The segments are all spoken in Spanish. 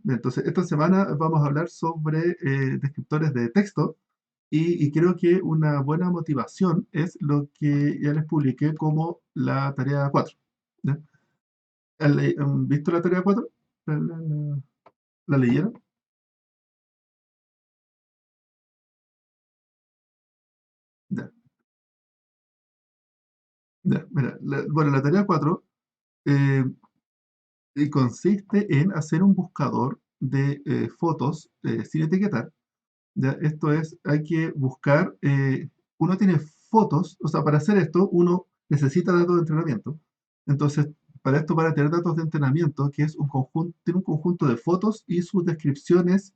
Entonces, esta semana vamos a hablar sobre descriptores de texto y creo que una buena motivación es lo que ya les publiqué como la tarea 4. ¿Ya? ¿Han visto la tarea 4? ¿La leyeron? Ya, ya, mira, bueno, la tarea 4 eh, consiste en hacer un buscador de fotos sin etiquetar. ¿Ya? Esto es, hay que buscar, uno tiene fotos, o sea, para hacer esto uno necesita datos de entrenamiento. Entonces, para esto, para tener datos de entrenamiento, que es un conjunto, tiene un conjunto de fotos y sus descripciones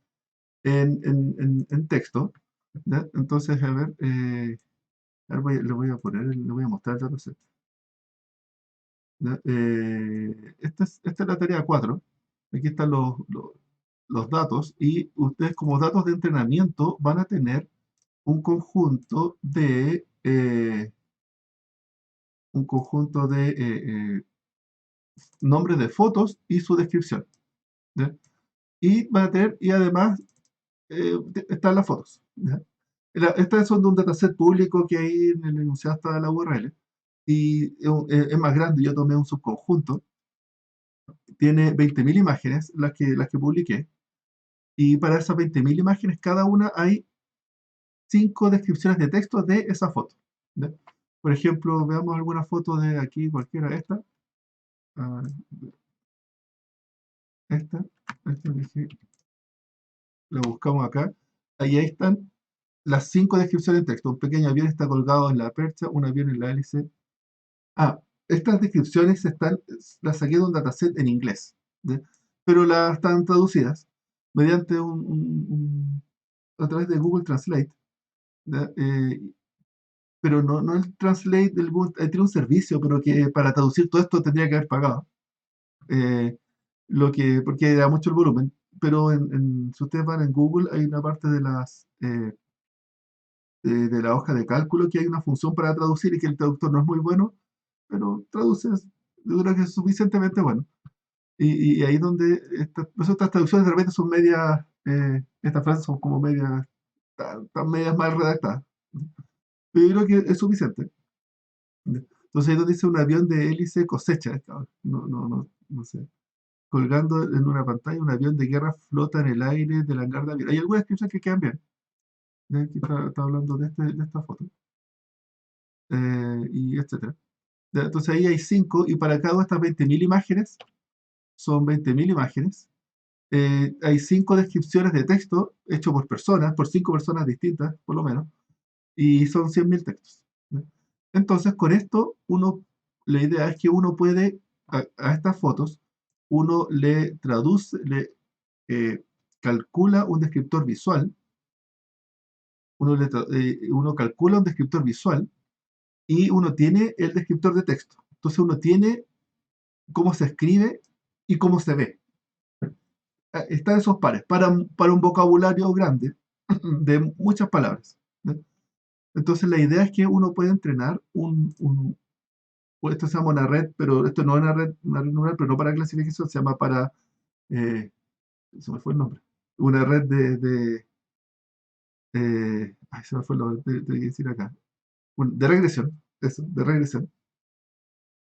en texto. ¿Ya? Entonces, a ver, le voy a poner, le voy a mostrar el dataset. ¿Ya? Esta es la tarea 4. Aquí están los datos y ustedes como datos de entrenamiento van a tener un conjunto de nombres de fotos y su descripción. ¿Ya? Y van a tener, y además están las fotos. ¿Ya? Estas son de un dataset público que ahí en el enunciado está la URL. Y es más grande, yo tomé un subconjunto, tiene 20.000 imágenes, las que publiqué, y para esas 20.000 imágenes, cada una hay 5 descripciones de texto de esa foto. ¿Ya? Por ejemplo, veamos alguna foto de aquí, cualquiera, ah, esta, dije, la buscamos acá. Ahí están las 5 descripciones en texto. Un pequeño avión está colgado en la percha, un avión en la hélice. Ah, estas descripciones las saqué de un dataset en inglés, ¿ya? Pero las están traducidas mediante a través de Google Translate, ¿ya? Pero no el Translate del Google, tiene un servicio, pero que para traducir todo esto tendría que haber pagado. eh, porque da mucho el volumen, pero si ustedes van en Google, hay una parte de la hoja de cálculo que hay una función para traducir y que el traductor no es muy bueno, pero traduces, yo creo que es suficientemente bueno. Y ahí donde pues estas traducciones de repente son medias, estas frases son como medias, tan medias mal redactadas. Pero yo creo que es suficiente. Entonces ahí donde dice un avión de hélice cosecha, no sé. Colgando en una pantalla, un avión de guerra flota en el aire del hangar de avión. Hay algunas descripciones que quedan bien. De aquí está hablando de esta foto. Y etcétera. Ya, entonces ahí hay 5 y para cada una de estas 20.000 imágenes, son 20.000 imágenes, hay 5 descripciones de texto hecho por personas, por 5 personas distintas, por lo menos, y son 100.000 textos. ¿Ya? Entonces, con esto, la idea es que uno puede, a estas fotos, uno le traduce, eh, calcula un descriptor visual, uno calcula un descriptor visual y uno tiene el descriptor de texto. Entonces uno tiene cómo se escribe y cómo se ve. Están esos pares para un vocabulario grande de muchas palabras. ¿No? Entonces la idea es que uno puede entrenar esto se llama una red, pero esto no es una red neural, pero no para clasificación, se llama eh, se me fue el nombre, una red ay, se me fue el nombre, tengo que decir acá, de regresión, eso, de regresión,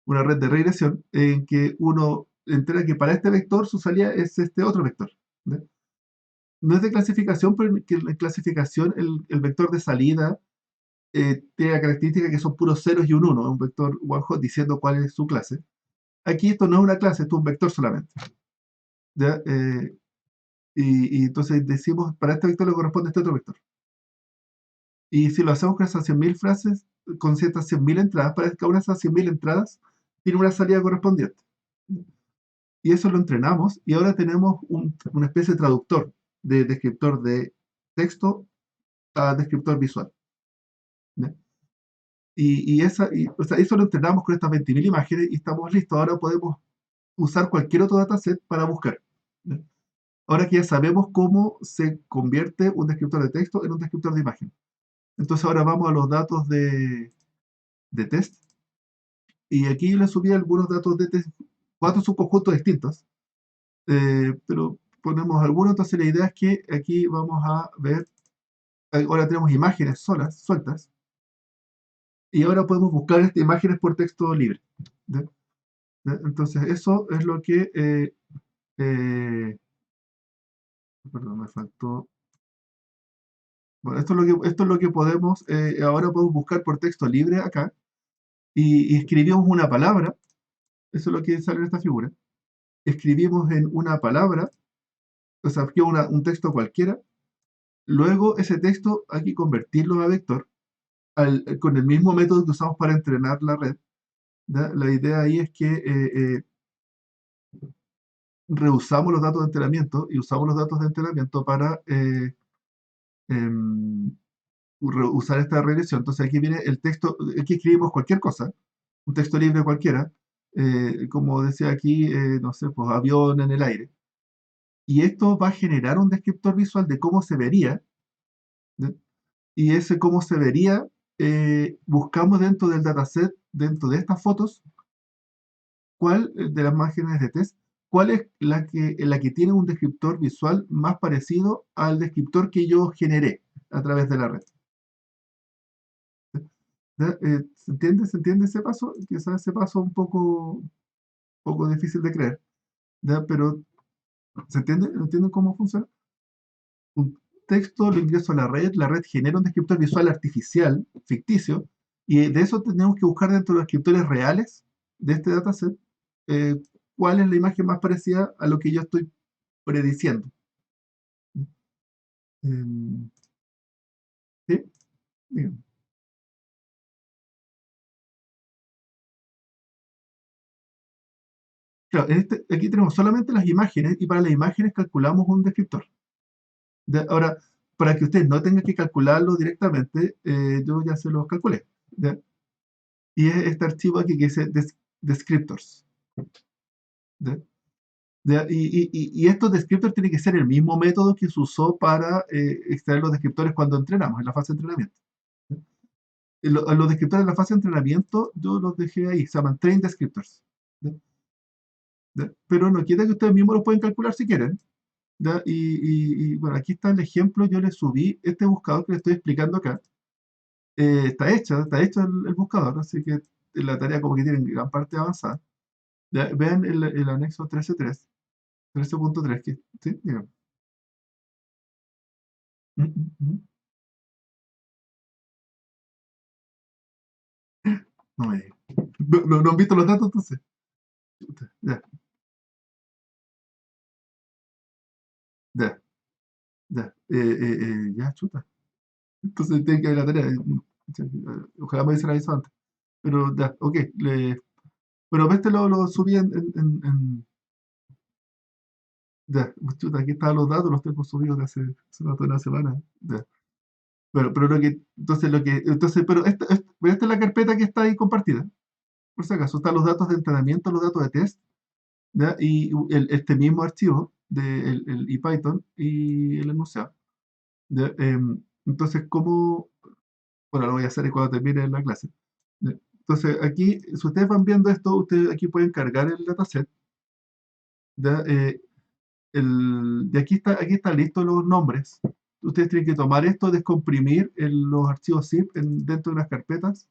una red de regresión en que uno entera que para este vector su salida es este otro vector. ¿Ve? No es de clasificación, pero que en clasificación el vector de salida tiene la característica que son puros ceros y un uno, un vector one hot diciendo cuál es su clase. Aquí esto no es una clase, esto es un vector solamente. ¿Ya? Y entonces decimos, para este vector le corresponde este otro vector. Y si lo hacemos con esas 100.000 frases, con ciertas 100.000 entradas, para cada una de esas 100.000 entradas tiene una salida correspondiente. Y eso lo entrenamos y ahora tenemos una especie de traductor de descriptor de texto a descriptor visual. ¿Ya? O sea, eso lo entrenamos con estas 20.000 imágenes y estamos listos. Ahora podemos usar cualquier otro dataset para buscar. ¿Ya? Ahora que ya sabemos cómo se convierte un descriptor de texto en un descriptor de imagen. Entonces ahora vamos a los datos de test. Y aquí yo le subí algunos datos de test, 4 subconjuntos distintos. Pero ponemos alguno, entonces la idea es que aquí vamos a ver, ahora tenemos imágenes solas, sueltas, y ahora podemos buscar estas imágenes por texto libre. ¿Ya? ¿Ya? Entonces eso es lo que, eh, perdón, me faltó. Bueno, esto es lo que podemos, ahora podemos buscar por texto libre acá, y escribimos una palabra, eso es lo que sale en esta figura. Escribimos en una palabra, o sea, que un texto cualquiera, luego ese texto hay que convertirlo a vector con el mismo método que usamos para entrenar la red. ¿Ya? La idea ahí es que reusamos los datos de entrenamiento y usamos los datos de entrenamiento para em, usar esta regresión. Entonces aquí viene el texto, aquí escribimos cualquier cosa, un texto libre cualquiera, como decía aquí, no sé, pues avión en el aire. Y esto va a generar un descriptor visual de cómo se vería, ¿ya? Y ese cómo se vería, buscamos dentro del dataset, dentro de estas fotos, cuál de las imágenes de test, cuál es la que tiene un descriptor visual más parecido al descriptor que yo generé a través de la red. ¿Ya? ¿Se entiende? ¿Se entiende ese paso? Quizás ese paso un poco difícil de creer, ¿ya? Pero ¿se entiende? ¿Entienden cómo funciona? Un texto lo ingreso a la red genera un descriptor visual artificial, ficticio, y de eso tenemos que buscar dentro de los descriptores reales de este dataset eh, cuál es la imagen más parecida a lo que yo estoy prediciendo. Em, ¿Sí? Dígame. Claro, aquí tenemos solamente las imágenes y para las imágenes calculamos un descriptor. Ahora, para que ustedes no tengan que calcularlo directamente, yo ya se los calculé. ¿Ya? Y es este archivo aquí que dice descriptors. ¿Ya? ¿Ya? Y estos descriptors tienen que ser el mismo método que se usó para extraer los descriptores cuando entrenamos, en la fase de entrenamiento. ¿Ya? Los descriptores en la fase de entrenamiento yo los dejé ahí, se llaman train descriptors. ¿Ya? ¿Ya? Pero no quita que ustedes mismos los pueden calcular si quieren. ¿Ya? Bueno, aquí está el ejemplo, yo le subí este buscador que le estoy explicando acá. Está hecho el buscador, así que la tarea como que tiene gran parte avanzada. ¿Ya? Vean el anexo 13.3, que, ¿sí? Dígame. Mm, mm, mm. No me diga. No han visto los datos entonces. Chuta, ya, ya, ya. Ya, chuta. Entonces tiene que ver la tarea. Ojalá me hubiesen avisado antes. Pero ya, ok. Pero este lo subí ya, chuta, aquí están los datos, los tengo subidos de hace una semana. Ya. Pero esta es la carpeta que está ahí compartida. Por si acaso, están los datos de entrenamiento, los datos de test, ¿ya? Y este mismo archivo de el IPython y el enunciado. ¿Ya? Entonces, ¿cómo? Bueno, lo voy a hacer cuando termine la clase. ¿Ya? Entonces, aquí, si ustedes van viendo esto, ustedes aquí pueden cargar el dataset. ¿Ya? Y aquí están listos los nombres. Ustedes tienen que tomar esto, descomprimir los archivos zip dentro de las carpetas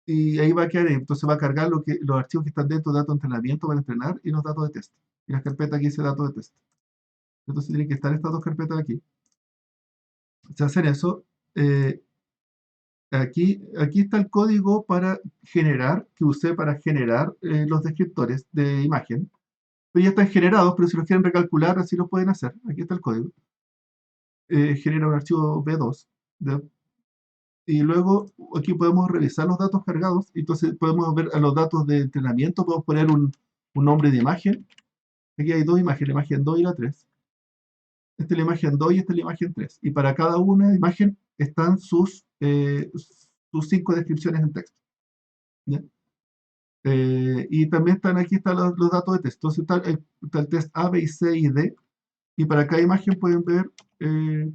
y ahí va a quedar. Entonces va a cargar los archivos que están dentro de datos de entrenamiento para entrenar y los datos de test. Y las carpetas aquí dice datos de test. Entonces tienen que estar estas dos carpetas aquí. Si hacen eso, eh, aquí está el código para generar, que usé para generar los descriptores de imagen. Pero ya están generados, pero si los quieren recalcular, así lo pueden hacer. Aquí está el código. Genera un archivo B2. ¿Ya? Y luego aquí podemos revisar los datos cargados. Entonces podemos ver a los datos de entrenamiento, podemos poner un nombre de imagen. Aquí hay dos imágenes, la imagen 2 y la 3. Esta es la imagen 2 y esta es la imagen 3. Y para cada una imagen están sus 5 descripciones en texto. ¿Ya? Y también están los datos de texto. Entonces está el test A, B, y C y D. Y para cada imagen pueden ver eh,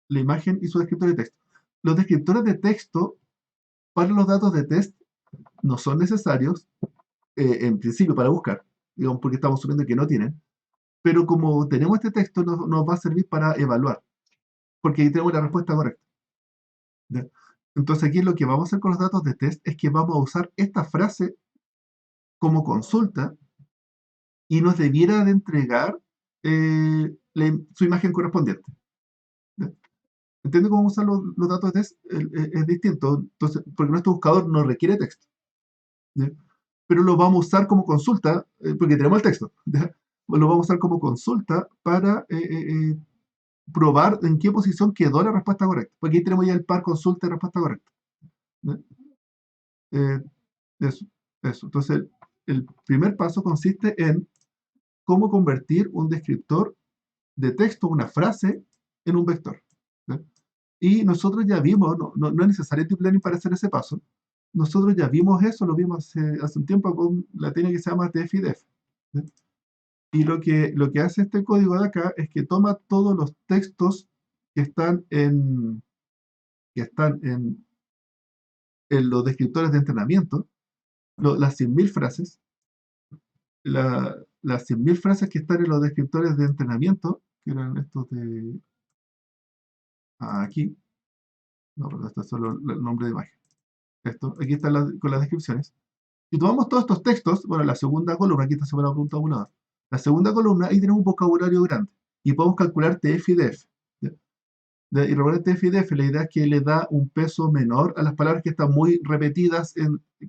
la imagen y su descriptor de texto. Los descriptores de texto para los datos de test no son necesarios en principio para buscar, digamos, porque estamos asumiendo que no tienen. pero como tenemos este texto, nos va a servir para evaluar, porque ahí tenemos la respuesta correcta. ¿Ya? Entonces aquí lo que vamos a hacer con los datos de test es que vamos a usar esta frase como consulta y nos debiera de entregar su imagen correspondiente. ¿Ya? ¿Entiende cómo usar los datos de test? Es distinto, entonces, porque nuestro buscador no requiere texto. ¿Ya? Pero lo vamos a usar como consulta, porque tenemos el texto. ¿Ya? Lo vamos a usar como consulta para probar en qué posición quedó la respuesta correcta. Porque ahí tenemos ya el par consulta y respuesta correcta. ¿Ya? Eh, eso, eso. Entonces, el primer paso consiste en cómo convertir un descriptor de texto, una frase, en un vector. ¿Ya? Y nosotros ya vimos, no es necesario deep learning para hacer ese paso. Nosotros ya vimos eso, lo vimos hace un tiempo con la técnica que se llama TF-IDEF. ¿Ya? Y lo que hace este código de acá es que toma todos los textos que están en los descriptores de entrenamiento, las 100.000 frases, las 100.000 frases que están en los descriptores de entrenamiento, que eran estos de aquí, no, perdón, esto es solo el nombre de imagen. Esto, aquí están con las descripciones. Si tomamos todos estos textos, bueno, la segunda columna, aquí está separado por un tabulador. La segunda columna, ahí tenemos un vocabulario grande y podemos calcular TF y DF. ¿Ya? Y recuerden TF y DF, la idea es que le da un peso menor a las palabras que están muy repetidas,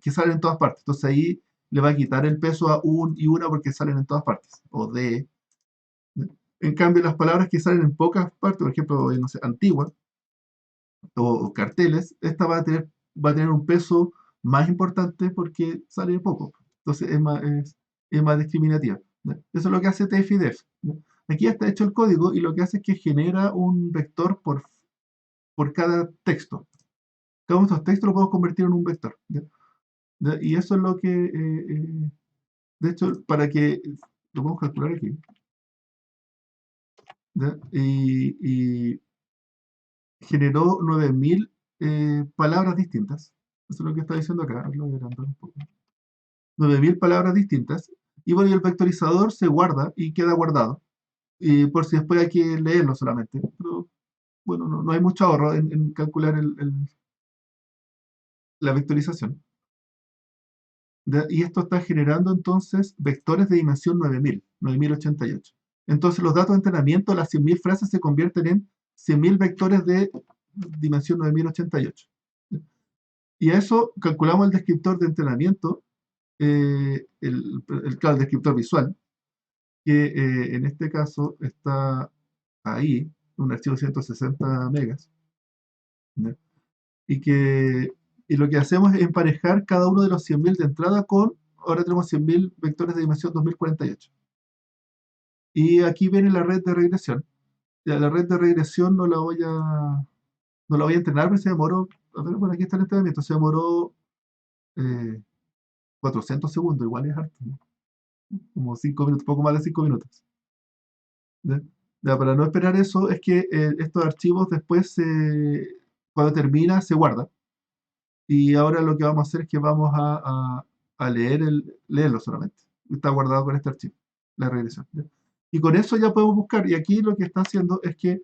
que salen en todas partes. Entonces ahí le va a quitar el peso a un y una porque salen en todas partes, o de. ¿Ya? En cambio, las palabras que salen en pocas partes, por ejemplo, no sé, antigua, o carteles, esta va a tener un peso más importante porque sale poco. Entonces es más discriminativa. ¿Ya? Eso es lo que hace TF-IDEF. ¿Ya? Aquí está hecho el código y lo que hace es que genera un vector por cada texto. Cada uno de estos textos lo podemos convertir en un vector. ¿Ya? ¿Ya? Y eso es lo que, de hecho, para que lo podemos calcular aquí. ¿Ya? Y generó 9.000 palabras distintas. Eso es lo que está diciendo acá. Lo voy a agrandar un poco. 9.000 palabras distintas. Y bueno, y el vectorizador se guarda y queda guardado. Y por si después hay que leerlo solamente. Pero bueno, no hay mucho ahorro en calcular la vectorización. Y esto está generando entonces vectores de dimensión 9.088. Entonces los datos de entrenamiento, las 100.000 frases se convierten en 100.000 vectores de dimensión 9.088. Y a eso calculamos el descriptor de entrenamiento, claro, el descriptor visual, que en este caso está ahí, un archivo 160 megas, ¿ya? Y lo que hacemos es emparejar cada uno de los 100.000 de entrada con, ahora tenemos 100.000 vectores de dimensión 2048. Y aquí viene la red de regresión. Ya, la red de regresión no la voy a entrenar, pero se demoró, a ver, por aquí está el entrenamiento, se demoró eh, 400 segundos, igual es harto, ¿no? Como 5 minutos, poco más de 5 minutos. ¿Ya? Ya, para no esperar eso, es que estos archivos después, cuando termina, se guarda. Y ahora lo que vamos a hacer es que vamos a leerlo solamente. Está guardado con este archivo, la regresión. ¿Ya? Y con eso ya podemos buscar. Y aquí lo que está haciendo es que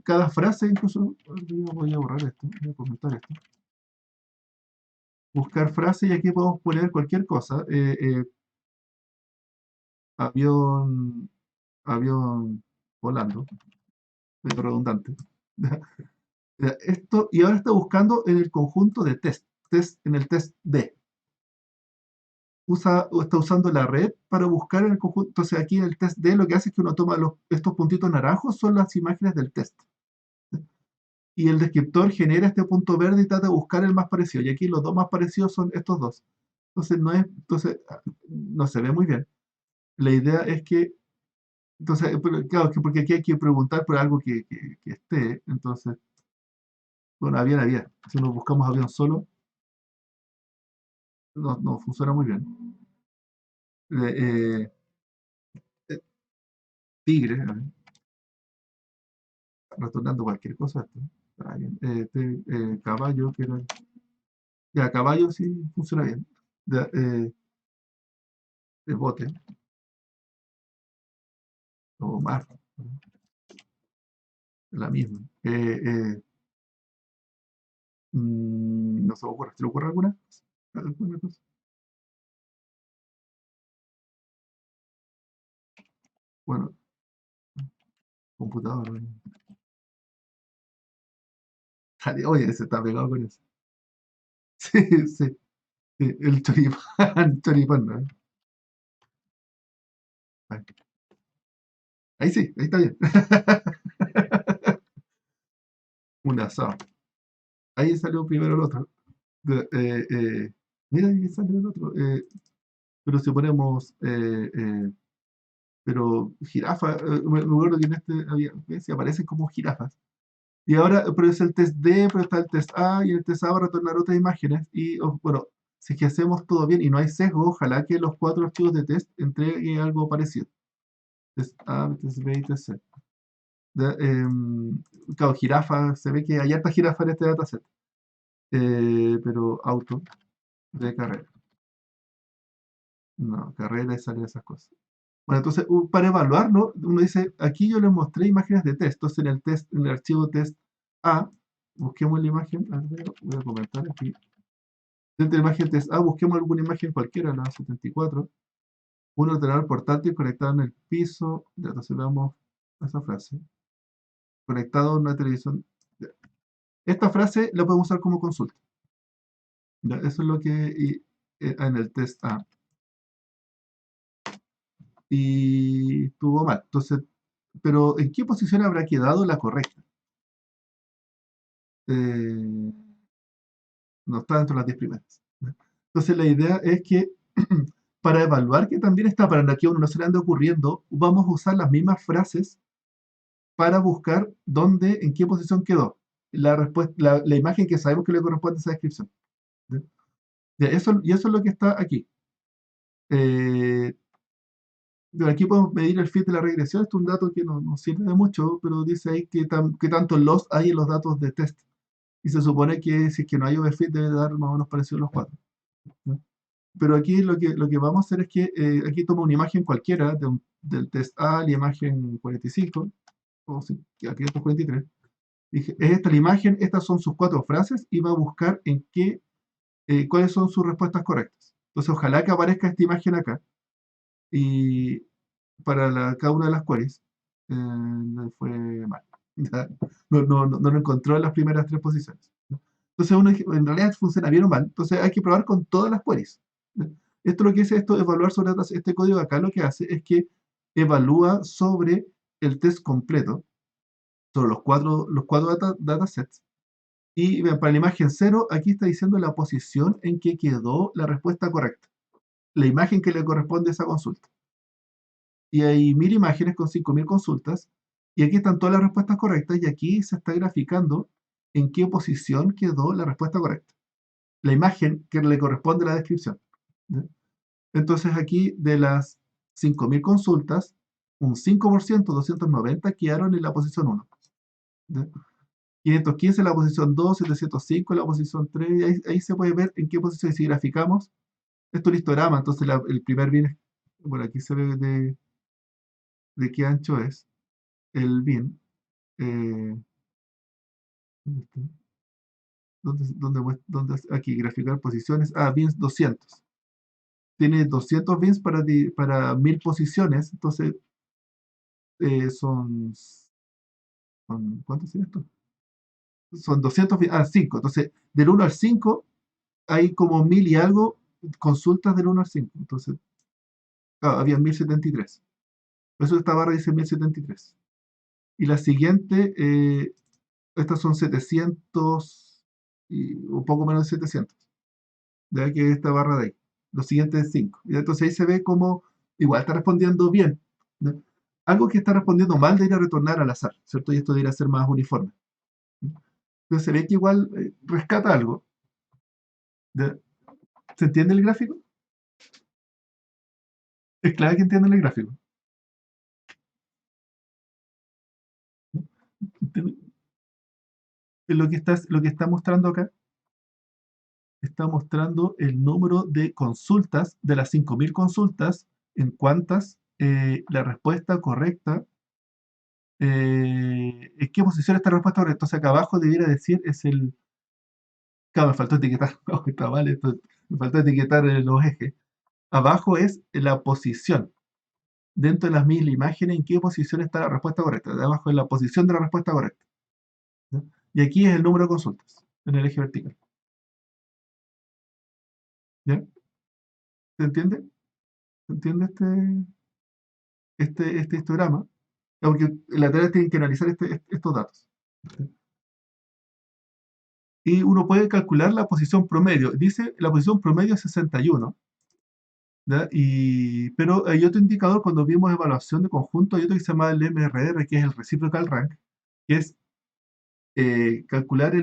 cada frase, incluso, voy a borrar esto, voy a comentar esto. Buscar frase y aquí podemos poner cualquier cosa. Avión, avión volando, medio redundante. Esto, y ahora está buscando en el conjunto de en el test D. Está usando la red para buscar en el conjunto. Entonces aquí en el test D lo que hace es que uno toma estos puntitos naranjos, son las imágenes del test. Y el descriptor genera este punto verde y trata de buscar el más parecido. Y aquí los dos más parecidos son estos dos. Entonces no se ve muy bien. La idea es que, entonces, claro, porque aquí hay que preguntar por algo que esté. Entonces, bueno, avión. Si nos buscamos avión solo, no funciona muy bien. Eh, eh, tigre, a ver, retornando cualquier cosa. Esto, está bien. Caballo, que era. Ya, caballo sí funciona bien. Ya, el bote. o más, la misma. No se me ocurre. ¿Se le ocurre alguna? ¿Alguna cosa? Bueno, computador. Oye, ese está pegado con eso. Sí, sí. Sí, el choripán, choripán, ¿no? Ahí ahí sí, ahí está bien. Un asado. Ahí salió primero el otro. De- eh, eh, Mira, ahí salió el otro. Pero si ponemos, pero jirafa, me acuerdo que en este había, se aparecen como jirafas. Y ahora, pero es el test D, pero está el test A, y el test A va a retornar otras imágenes. Y bueno, si es que hacemos todo bien y no hay sesgo, ojalá que los 4 archivos de test entreguen algo parecido. Test A, test B y test C. Claro, jirafa, se ve que hay harta jirafa en este dataset. Pero auto de carrera. No, carrera y salen esas cosas. Bueno, entonces, para evaluarlo, uno dice, aquí yo les mostré imágenes de test. Entonces, en el archivo test A, busquemos la imagen. A ver, voy a comentar aquí. Dentro de la imagen test A, busquemos alguna imagen cualquiera, la 74. Un ordenador portátil conectado en el piso. Ya, entonces veamos esa frase. Conectado a una televisión. Ya. Esta frase la podemos usar como consulta. Ya, eso es lo que en el test A. Y estuvo mal. Entonces, pero ¿en qué posición habrá quedado la correcta? Eh, no está dentro de las 10 primeras. Entonces, la idea es que para evaluar que también está, para que a uno no se le ande ocurriendo, vamos a usar las mismas frases para buscar dónde, en qué posición quedó la respuesta, la imagen que sabemos que le corresponde a esa descripción. ¿Ya? Y eso es lo que está aquí. Eh, Aquí podemos medir el fit de la regresión. Esto es un dato que no nos sirve de mucho, pero dice ahí que tanto loss hay en los datos de test. Y se supone que si es que no hay overfit debe dar más o menos parecido a los 4. ¿Ya? Pero aquí lo que vamos a hacer es que aquí toma una imagen cualquiera del test A, la imagen 45, o sí, aquí es 43. Dije, es esta la imagen, estas son sus 4 frases y va a buscar cuáles son sus respuestas correctas. Entonces, ojalá que aparezca esta imagen acá. Y para cada una de las queries, no fue mal. No lo encontró en las primeras 3 posiciones. Entonces, en realidad funciona bien o mal. Entonces, hay que probar con todas las queries. Esto lo que dice esto, evaluar sobre datas. Este código acá lo que hace es que evalúa sobre el test completo, sobre los cuatro datasets. Y vean, para la imagen 0, aquí está diciendo la posición en que quedó la respuesta correcta. La imagen que le corresponde a esa consulta. Y hay 1000 imágenes con 5000 consultas. Y aquí están todas las respuestas correctas. Y aquí se está graficando en qué posición quedó la respuesta correcta. La imagen que le corresponde a la descripción. ¿Ya? Entonces aquí de las 5000 consultas, un 5%, 290, quedaron en la posición 1. ¿Ya? 515 en la posición 2, 705 en la posición 3, y ahí se puede ver en qué posición. Si graficamos, esto es un histograma, entonces el primer bin, bueno, aquí se ve de qué ancho es el bin. eh, ¿Dónde está? Aquí, graficar posiciones. Bins 200. Tiene 200 bins para 1000 posiciones, entonces ¿cuántos son esto? Son 200 bins, 5. Entonces, del 1 al 5 hay como 1000 y algo consultas del 1 al 5. Entonces, había 1073. Por eso esta barra dice 1073. Y la siguiente, estas son 700 y un poco menos de 700. Ya que esta barra de ahí. Los siguientes 5. Y entonces ahí se ve como igual está respondiendo bien. ¿No? Algo que está respondiendo mal de ir a retornar al azar, ¿cierto? Y esto debería ser más uniforme. Entonces se ve que igual rescata algo. ¿Ya? ¿Se entiende el gráfico? Es clave que entiendan el gráfico. Lo que está mostrando acá, está mostrando el número de consultas, de las 5000 consultas, en cuántas la respuesta correcta ¿en qué posición está la respuesta correcta? Entonces acá abajo debiera decir es el... Claro, me faltó etiquetar. No, está mal esto. Me faltó etiquetar los ejes. Abajo es la posición. Dentro de las 1000 imágenes, ¿en qué posición está la respuesta correcta? De abajo es la posición de la respuesta correcta. ¿Ya? Y aquí es el número de consultas en el eje vertical. ¿Ya? ¿Se entiende? ¿Se entiende este histograma? Aunque la tarea tiene que analizar estos datos. Y uno puede calcular la posición promedio. Dice la posición promedio es 61. ¿Ya? Pero hay otro indicador cuando vimos evaluación de conjunto, hay otro que se llama el MRR, que es el Reciprocal Rank, que es calcular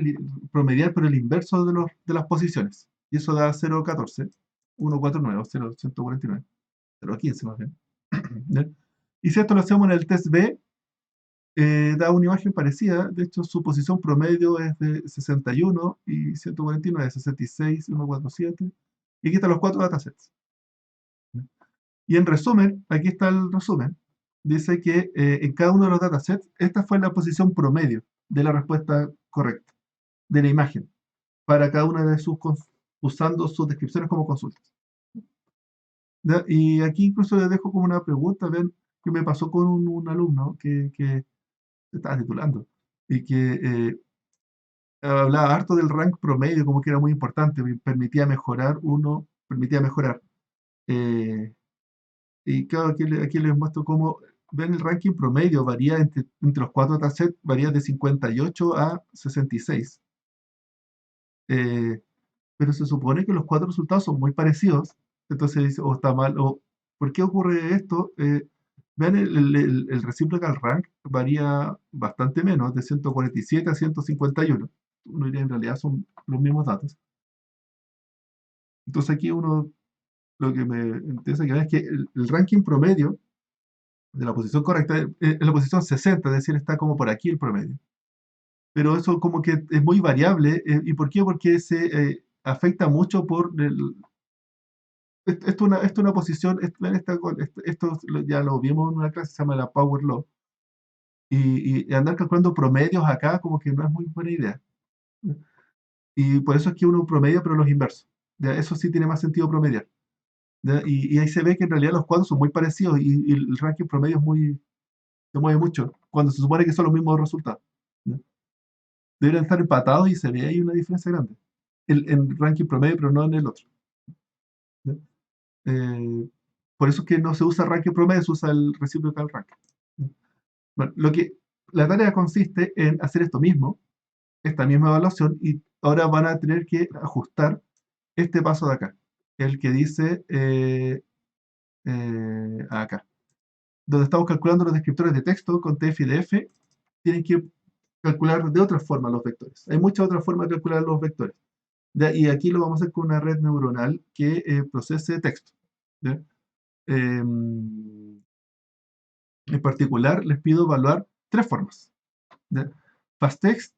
promediar por el inverso de las posiciones. Y eso da 0,14, 1,49, 0,149, 0,15 más bien. ¿Ya? Y si esto lo hacemos en el test B, da una imagen parecida. De hecho, su posición promedio es de 61 y 149, 66, 147. Y aquí están los 4 datasets. Y en resumen, aquí está el resumen. Dice que en cada uno de los datasets, esta fue la posición promedio de la respuesta correcta, de la imagen, para cada una de usando sus descripciones como consultas. ¿Ya? Y aquí incluso les dejo como una pregunta, ven, que me pasó con un alumno que se estaba titulando y que hablaba harto del rank promedio, como que era muy importante, permitía mejorar permitía mejorar. eh, y claro, aquí les muestro cómo ven el ranking promedio, varía entre los 4 datasets, varía de 58 a 66. Eh, pero se supone que los 4 resultados son muy parecidos, entonces dice, o está mal, o ¿por qué ocurre esto? Vean el reciprocal rank varía bastante menos, de 147 a 151. Uno diría en realidad son los mismos datos. Entonces aquí lo que me interesa que vean es que el ranking promedio de la posición correcta es la posición 60, es decir, está como por aquí el promedio. Pero eso como que es muy variable. ¿Y por qué? Porque se afecta mucho por esto es una posición, esto ya lo vimos en una clase, se llama la Power Law, y andar calculando promedios acá como que no es muy buena idea. Y por eso es que uno promedia, pero los inversos. ¿Ya? Eso sí tiene más sentido promediar. ¿Ya? Y ahí se ve que en realidad los cuadros son muy parecidos y el ranking promedio se mueve mucho, cuando se supone que son los mismos resultados. ¿Ya? Deberían estar empatados y se ve ahí una diferencia grande. En ranking promedio, pero no en el otro. ¿Ya? Por eso es que no se usa ranking promedio, se usa el reciprocal ranking. Bueno, la tarea consiste en hacer esto mismo, esta misma evaluación, y ahora van a tener que ajustar este paso de acá, el que dice acá, donde estamos calculando los descriptores de texto con TF y DF, tienen que calcular de otra forma los vectores. Hay muchas otras formas de calcular los vectores. Y aquí lo vamos a hacer con una red neuronal que procese texto. ¿Ya? En particular, les pido evaluar 3 formas. ¿Ya? FastText,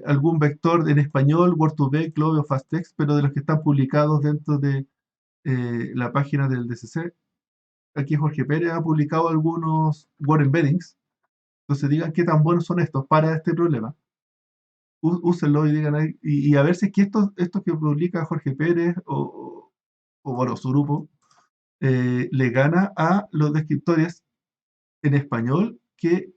algún vector en español, Word2Vec, Clove o FastText, pero de los que están publicados dentro de la página del DCC. Aquí Jorge Pérez ha publicado algunos Word Embeddings. Entonces digan qué tan buenos son estos para este problema. Úsenlo y digan ahí, y a ver si es que estos que publica Jorge Pérez o bueno, su grupo, le gana a los descriptores en español que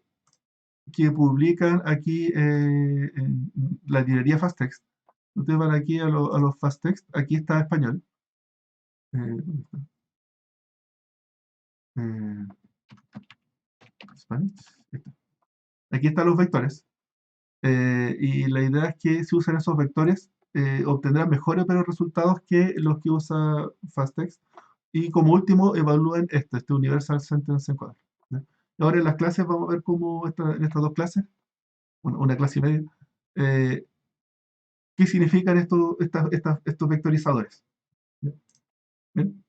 publican aquí en la librería FastText. Ustedes van aquí a los FastText, aquí está español. ¿Dónde está? Eh, Spanish. Aquí están los vectores. Y la idea es que si usan esos vectores, obtendrán mejores pero resultados que los que usa FastText. Y como último, evalúen este Universal Sentence Encoder. ¿Ya? Y ahora en las clases vamos a ver cómo en estas 2 clases, una clase y media, eh, qué significan estos vectorizadores. ¿Ya? ¿Bien?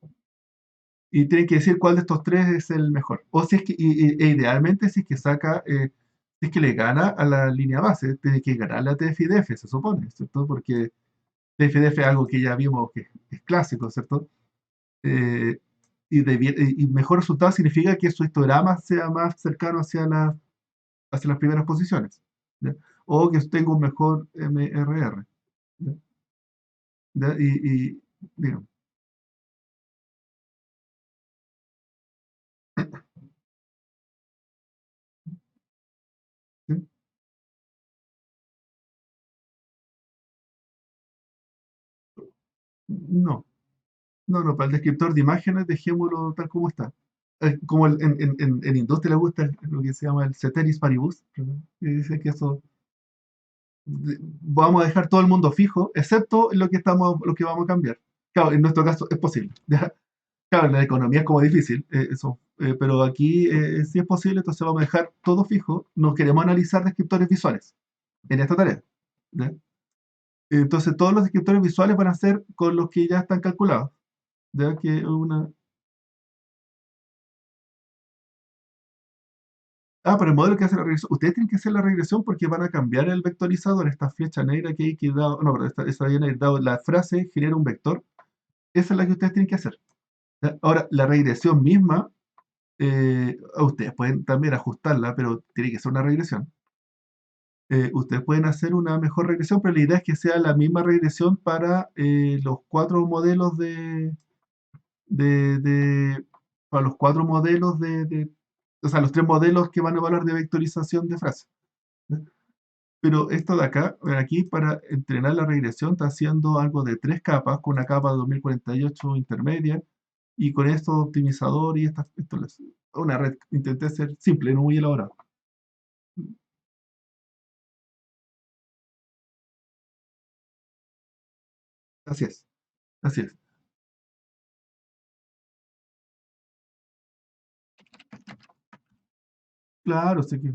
Y tienen que decir cuál de estos 3 es el mejor. O si es que, idealmente, si es que saca, si es que le gana a la línea base, tiene que ganar la TF-IDF, se supone, ¿cierto? Porque TF-IDF es algo que ya vimos que es clásico, ¿cierto? Y mejor resultado significa que su histograma sea más cercano hacia hacia las primeras posiciones, ¿ya? O que tenga un mejor MRR, ¿ya? ¿Ya? Digamos, ¿sí? No, no, para el descriptor de imágenes dejémoslo tal como está. Como en industria le gusta lo que se llama el ceteris paribus, ¿verdad? Que dice que eso vamos a dejar todo el mundo fijo, excepto lo que vamos a cambiar. Claro, en nuestro caso es posible. ¿Ya? Claro, en la economía es como difícil, eso, pero aquí sí es posible, entonces vamos a dejar todo fijo. No queremos analizar descriptores visuales en esta tarea. ¿Ya? Entonces todos los descriptores visuales van a ser con los que ya están calculados. ¿Ya? Que una... Pero el modelo que hace la regresión, ustedes tienen que hacer la regresión porque van a cambiar el vectorizador, esta flecha negra que hay que dado, no, pero esta viene dado, la frase genera un vector, esa es la que ustedes tienen que hacer. ¿Ya? Ahora, la regresión misma, ustedes pueden también ajustarla, pero tiene que ser una regresión. Ustedes pueden hacer una mejor regresión, pero la idea es que sea la misma regresión para los cuatro modelos de- para los cuatro modelos o sea, los tres modelos que van a evaluar de vectorización de frases. ¿Ya? Pero esto de acá, aquí para entrenar la regresión está haciendo algo de tres capas, con una capa de 2048 intermedia, y con esto optimizador y una red. Intenté ser simple, no muy elaborado. Así es, así es. Claro, sé que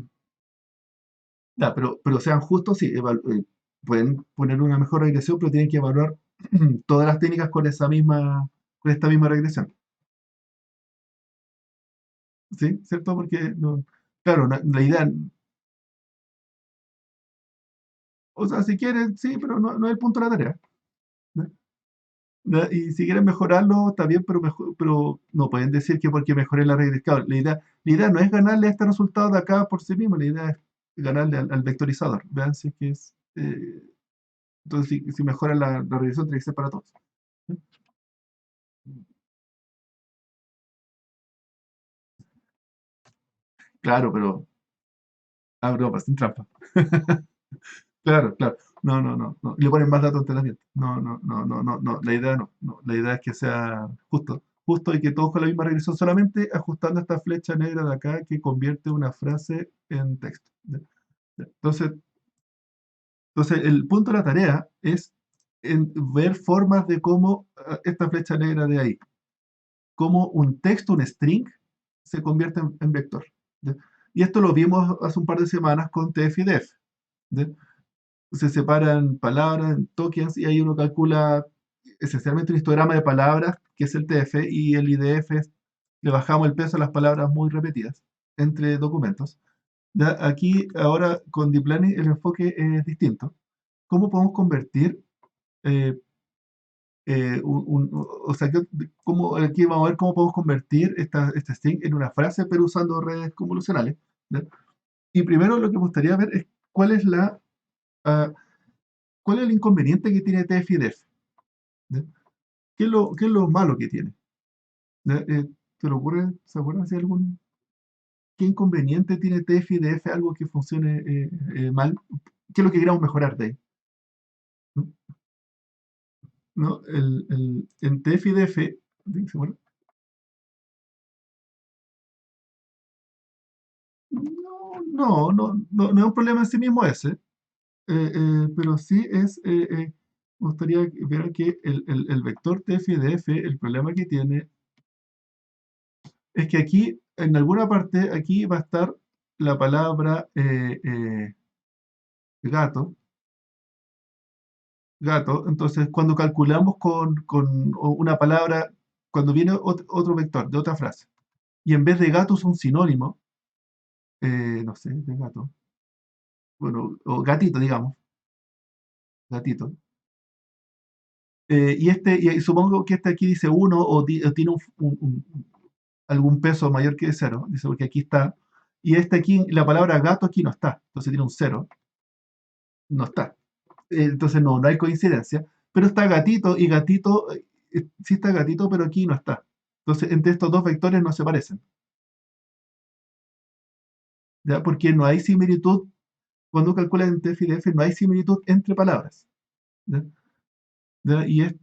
ya, pero sean justos, sí, pueden poner una mejor regresión, pero tienen que evaluar todas las técnicas con esta misma regresión. ¿Sí? ¿Cierto? Porque, no, claro, la idea, o sea, si quieren, sí, pero no es el punto de la tarea. ¿No? ¿No? Y si quieren mejorarlo, está bien, pero no pueden decir que porque mejoré la regresión. Claro, la idea no es ganarle a este resultado de acá por sí mismo, la idea es ganarle al vectorizador. Vean si es que es. Entonces, si mejora la regresión, tiene que ser para todos. ¿Sí? Claro, pero. No, pues sin trampa. Claro, claro. No, no, no, no. Le ponen más datos en entrenamiento. No, no, no, no, no, no. La idea no, no. La idea es que sea justo. Justo y que todos con la misma regresión, solamente ajustando esta flecha negra de acá que convierte una frase en texto. ¿Ya? ¿Ya? Entonces, el punto de la tarea es en ver formas de cómo esta flecha negra de ahí, cómo un texto, un string, se convierte en vector. ¿Ya? Y esto lo vimos hace un par de semanas con TF y DF. ¿Ya? Se separan palabras en tokens y ahí uno calcula esencialmente un histograma de palabras, que es el TF, y el IDF le bajamos el peso a las palabras muy repetidas entre documentos. Ya, aquí, ahora, con Deep Learning, el enfoque es distinto. ¿Cómo podemos convertir, eh, o sea, aquí vamos a ver cómo podemos convertir este string en una frase, pero usando redes convolucionales? ¿Ya? Y primero lo que me gustaría ver es cuál es ah, cuál es el inconveniente que tiene TF y DEF. ¿Ya? ¿Qué es lo malo que tiene? ¿Ya? ¿Te lo ocurre? ¿Se acuerdan si hay algún qué inconveniente tiene TF y DF, algo que funcione mal? ¿Qué es lo que queramos mejorar de ahí? ¿No? ¿No? En TF y DF, bueno, no es un problema en sí mismo ese, pero sí me gustaría ver que el vector TF y DF, el problema que tiene es que aquí, en alguna parte, aquí va a estar la palabra gato, gato. Entonces, cuando calculamos con una palabra, cuando viene otro vector de otra frase, y en vez de gato es un sinónimo, no sé, de gato, bueno, o gatito, digamos, gatito. Y supongo que este aquí dice uno o tiene algún peso mayor que cero, dice porque aquí está. y este aquí, la palabra gato aquí no está, entonces tiene un 0, no está. Entonces no hay coincidencia, pero está gatito y gatito, sí está gatito, pero aquí no está. Entonces, entre estos dos vectores no se parecen, ¿ya? Porque no hay similitud, cuando calculas en TF-IDF no hay similitud entre palabras, ¿ya? ¿Ya? Y es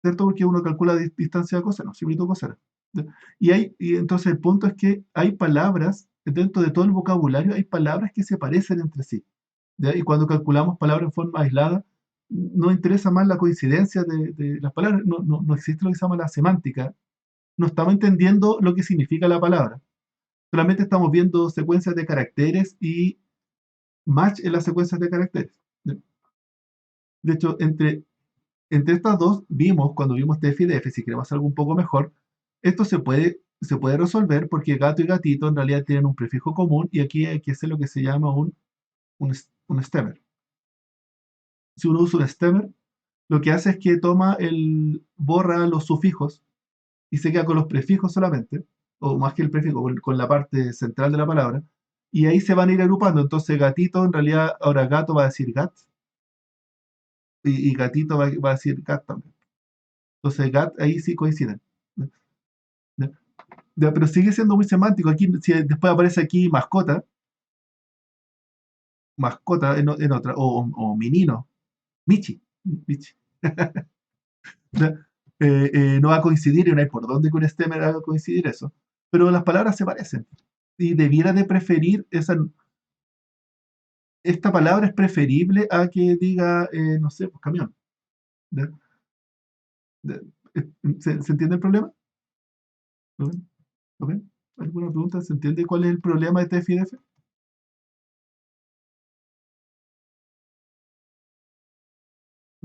cierto porque uno calcula distancia de coseno, similitud coseno. ¿Ya? Y entonces el punto es que hay palabras, dentro de todo el vocabulario, hay palabras que se parecen entre sí, ¿ya? Y cuando calculamos palabras en forma aislada, no interesa más la coincidencia de las palabras, no existe lo que se llama la semántica, no estamos entendiendo lo que significa la palabra, solamente estamos viendo secuencias de caracteres y match en las secuencias de caracteres. De hecho, entre estas dos vimos, cuando vimos TF y DF, si queremos hacer algo un poco mejor, esto se puede resolver porque gato y gatito en realidad tienen un prefijo común y aquí hay que hacer lo que se llama un stemmer. Si uno usa un stemmer, lo que hace es que borra los sufijos y se queda con los prefijos solamente, o más que el prefijo, con la parte central de la palabra, y ahí se van a ir agrupando. Entonces, gatito, en realidad, ahora gato va a decir gat, y gatito va a decir gat también. Entonces, gat ahí sí coinciden. ¿Ya? ¿Ya? Ya, pero sigue siendo muy semántico. Aquí, si después aparece aquí mascota, mascota en otra, o menino, Michi, Michi. ¿Ya? No va a coincidir y no hay por dónde con stemmer haga coincidir eso. Pero las palabras se parecen. Y debiera de preferir esta palabra es preferible a que diga, no sé, pues camión. ¿Ya? ¿Ya? ¿Se entiende el problema? ¿Ok? ¿Ok? ¿Alguna pregunta? ¿Se entiende cuál es el problema de TF-IDF?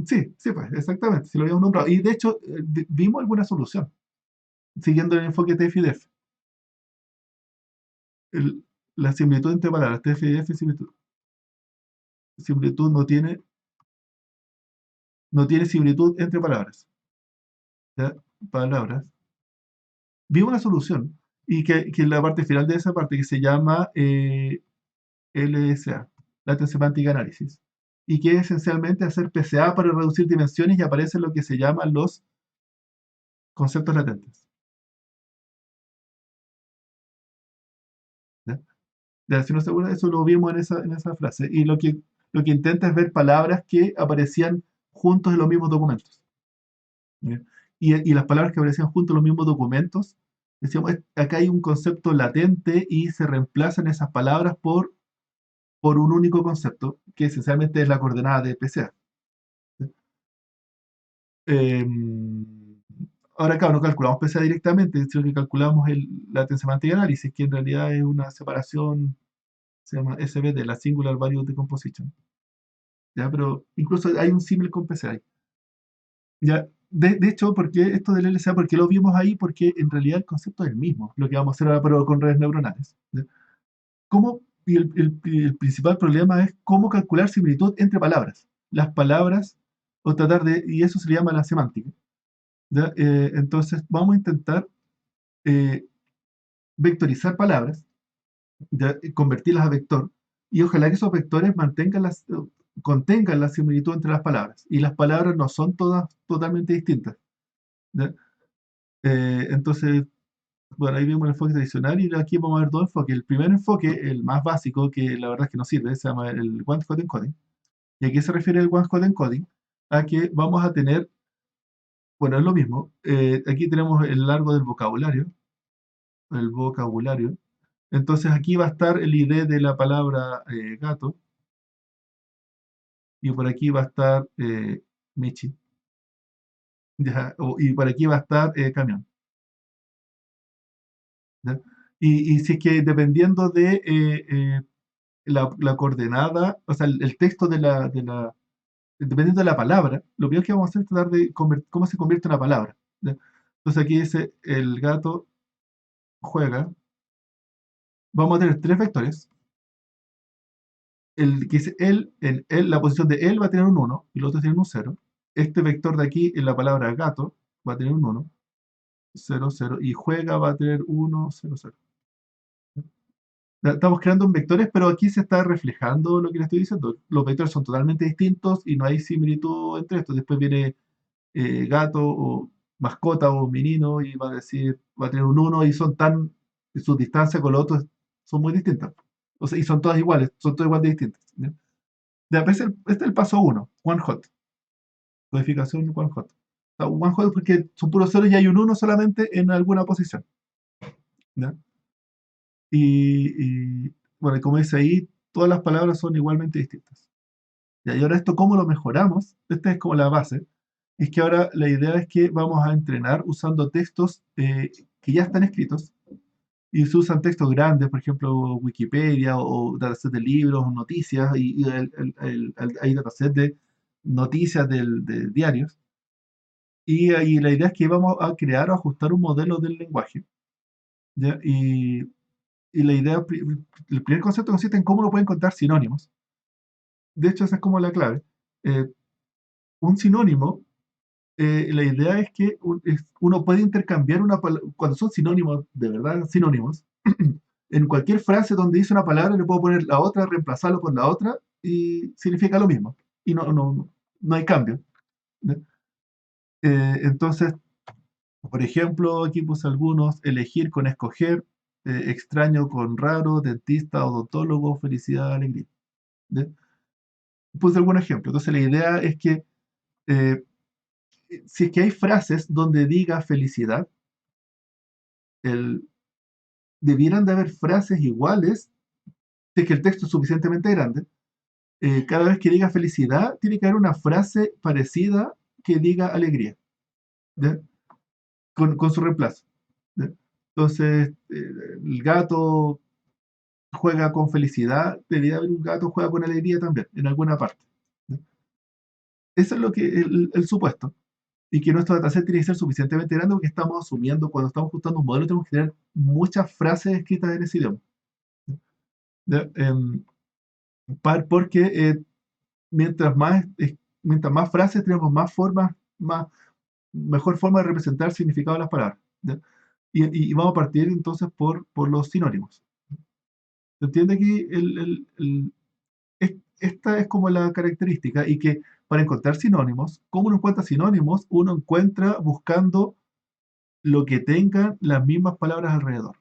Sí, sí, pues, exactamente, si lo habíamos nombrado. Y de hecho, vimos alguna solución, siguiendo el enfoque TF-IDF. La similitud entre palabras, TF-IDF, similitud no tiene similitud entre palabras. ¿Ya? Palabras. Vimos una solución, y que en la parte final de esa parte, que se llama LSA, Latent Semantic Analysis, y que es esencialmente hacer PCA para reducir dimensiones y aparecen lo que se llaman los conceptos latentes. ¿Ya? Ya, si no se acuerdan, eso lo vimos en esa frase. Y lo que intenta es ver palabras que aparecían juntos en los mismos documentos. ¿Ya? Y las palabras que aparecían juntos en los mismos documentos, decíamos, acá hay un concepto latente y se reemplazan esas palabras por un único concepto, que esencialmente es la coordenada de PCA. Ahora, claro, no calculamos PCA directamente, sino que calculamos la semántica análisis, que en realidad es una separación, se llama SVD, la Singular Value Decomposition. ¿Ya? Pero incluso hay un símil con PCA. ¿Ya? De hecho, ¿por qué esto del LSA? ¿Por qué lo vimos ahí? Porque en realidad el concepto es el mismo, lo que vamos a hacer ahora, pero con redes neuronales. ¿Ya? Y el principal problema es cómo calcular similitud entre palabras. Las palabras, y eso se le llama la semántica. ¿Ya? Entonces, vamos a intentar eh, vectorizar palabras, ¿ya? Y convertirlas a vector, y ojalá que esos vectores contengan la similitud entre las palabras. Y las palabras no son todas totalmente distintas. ¿Ya? Entonces, bueno, ahí vimos el enfoque tradicional y aquí vamos a ver dos enfoques. El primer enfoque, el más básico, que la verdad es que no sirve, se llama el one-hot encoding. ¿Y a qué se refiere el one-hot encoding? A que vamos a tener, bueno, es lo mismo. Aquí tenemos el largo del vocabulario, el vocabulario. Entonces aquí va a estar el ID de la palabra gato, y por aquí va a estar Michi, ¿ya? Y por aquí va a estar camión. ¿Ya? Y si es que dependiendo de la coordenada, o sea, el texto dependiendo de la palabra, lo primero que vamos a hacer es tratar de cómo se convierte una palabra. ¿Ya? Entonces aquí dice, el gato juega. Vamos a tener tres vectores. El que dice la posición de él va a tener un 1 y los otros tienen un 0. Este vector de aquí en la palabra gato va a tener un 1, 0, 0, y juega va a tener 1, 0, 0. Estamos creando vectores, pero aquí se está reflejando lo que le estoy diciendo. Los vectores son totalmente distintos y no hay similitud entre estos. Después viene gato o mascota o menino y va a decir, va a tener un uno y son tan, y sus distancias con los otros son muy distintas. O sea, y son todas iguales, son todas igual de distintas. ¿Ya? Este es el paso uno, one hot, codificación one hot. O sea, one hot es porque son puros ceros y hay un uno solamente en alguna posición. ¿Ya? Bueno, y como dice ahí, todas las palabras son igualmente distintas. ¿Ya? Y ahora esto, ¿cómo lo mejoramos? Esta es como la base. Es que ahora la idea es que vamos a entrenar usando textos que ya están escritos y se usan textos grandes, por ejemplo, Wikipedia o datasets de libros, noticias, y hay datasets de noticias de diarios. Y la idea es que vamos a crear o ajustar un modelo del lenguaje. ¿Ya? Y la idea, el primer concepto consiste en cómo lo pueden contar sinónimos. De hecho, esa es como la clave. Eh, un sinónimo, la idea es que uno puede intercambiar una palabra, cuando son sinónimos, de verdad, sinónimos, en cualquier frase donde dice una palabra le puedo poner la otra, reemplazarlo por la otra y significa lo mismo. Y no hay cambio. ¿Ya? Entonces, por ejemplo, aquí puse algunos, elegir con escoger, extraño con raro, dentista, odontólogo, felicidad, alegría. ¿Ya? Puse algún ejemplo. Entonces la idea es que eh, si es que hay frases donde diga felicidad, el, debieran de haber frases iguales, si es que el texto es suficientemente grande. Cada vez que diga felicidad, tiene que haber una frase parecida que diga alegría, ¿ya? Con su reemplazo. ¿Ya? Entonces, el gato juega con felicidad, debería haber un gato juega con alegría también, en alguna parte. ¿Ya? Eso es lo que el supuesto. Y que nuestro dataset tiene que ser suficientemente grande porque estamos asumiendo, cuando estamos ajustando un modelo, tenemos que tener muchas frases escritas en ese idioma. ¿Ya? Porque mientras más, mientras más frases tenemos más formas, mejor forma de representar el significado de las palabras. ¿Ya? Y vamos a partir entonces por los sinónimos. ¿Se entiende aquí? Esta es como la característica y que para encontrar sinónimos, ¿cómo uno encuentra sinónimos? Uno encuentra buscando lo que tengan las mismas palabras alrededor.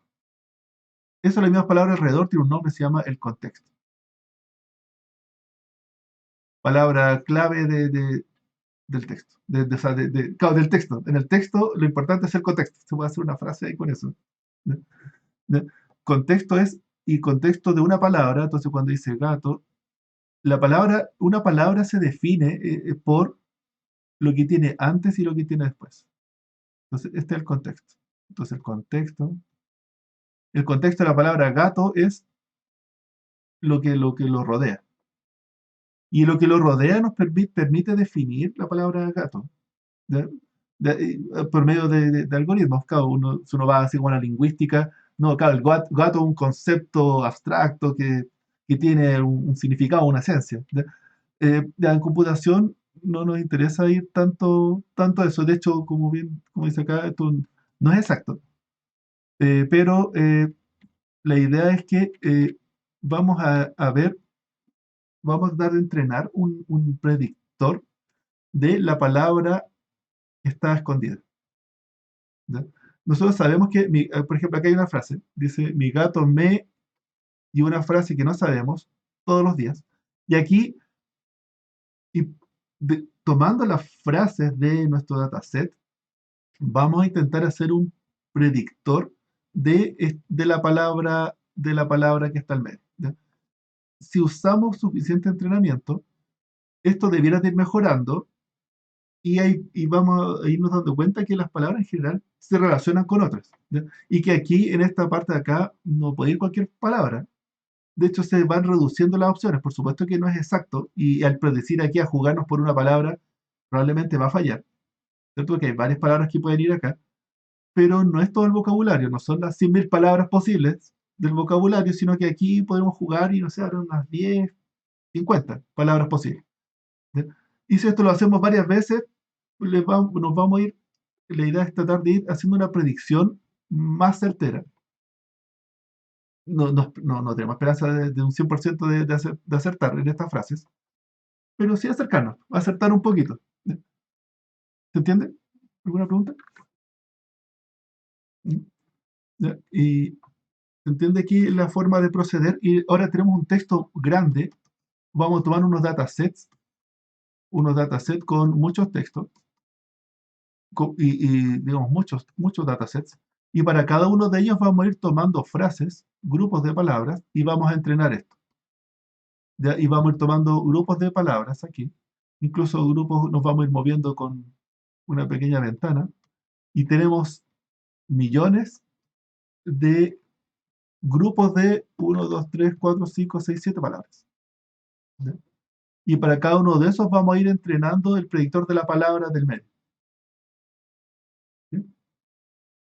Eso, las mismas palabras alrededor, tiene un nombre, se llama el contexto. Palabra clave del texto. O sea, claro, del texto. En el texto lo importante es el contexto. Se puede hacer una frase ahí con eso. ¿Ya? ¿Ya? Contexto es, y contexto de una palabra, entonces cuando dice gato, una palabra se define por lo que tiene antes y lo que tiene después. Entonces, este es el contexto. Entonces, el contexto de la palabra gato es lo rodea. Y lo que lo rodea nos permite definir la palabra gato. ¿Ya? Por medio de algoritmos. Claro, si uno va así como a la lingüística, no, claro, el gato es un concepto abstracto que tiene un significado, una esencia. ¿Ya? Ya en computación no nos interesa ir tanto a eso. De hecho, como dice acá, esto no es exacto. Pero la idea es que vamos a ver, vamos a dar de entrenar un predictor de la palabra que está escondida. ¿Ya? Nosotros sabemos que, por ejemplo, acá hay una frase, dice, mi gato me, y una frase que no sabemos todos los días. Y aquí, y tomando las frases de nuestro dataset, vamos a intentar hacer un predictor de la palabra que está al medio. ¿Ya? Si usamos suficiente entrenamiento, esto debiera de ir mejorando y vamos a irnos dando cuenta que las palabras en general se relacionan con otras. ¿Ya? Y que aquí, en esta parte de acá, no puede ir cualquier palabra. De hecho, se van reduciendo las opciones. Por supuesto que no es exacto y al predecir aquí a jugarnos por una palabra, probablemente va a fallar. ¿Cierto? Porque hay varias palabras que pueden ir acá, pero no es todo el vocabulario, no son las 100.000 palabras posibles del vocabulario, sino que aquí podemos jugar y no sé, habrá unas 10, 50 palabras posibles. ¿Ya? Y si esto lo hacemos varias veces, nos vamos a ir, la idea es tratar de ir haciendo una predicción más certera. no tenemos esperanza de un 100% de acertar en estas frases, pero sí acercarnos, acertar un poquito. ¿Se entiende? ¿Alguna pregunta? ¿Mm? ¿Ya? Y se entiende aquí la forma de proceder. Y ahora tenemos un texto grande. Vamos a tomar unos datasets con muchos textos y digamos muchos datasets. Y para cada uno de ellos vamos a ir tomando frases, grupos de palabras y vamos a entrenar esto. ¿Ya? Y vamos a ir tomando grupos de palabras aquí. Incluso grupos nos vamos a ir moviendo con una pequeña ventana. Y tenemos millones de grupos de 1, 2, 3, 4, 5, 6, 7 palabras. ¿Ya? Y para cada uno de esos vamos a ir entrenando el predictor de la palabra del medio. ¿Sí?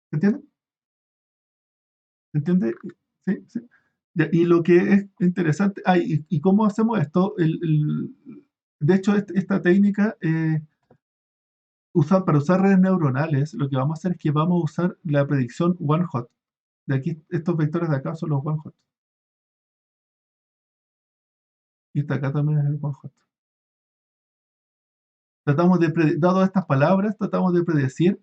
¿Se entiende? ¿Se entiende? Sí, sí. Ya, y lo que es interesante, ¿y cómo hacemos esto? De hecho, esta técnica, para usar redes neuronales, lo que vamos a hacer es que vamos a usar la predicción one hot. De aquí, estos vectores de acá son los one hot. Y esta acá también es el one hot. Dado estas palabras, tratamos de predecir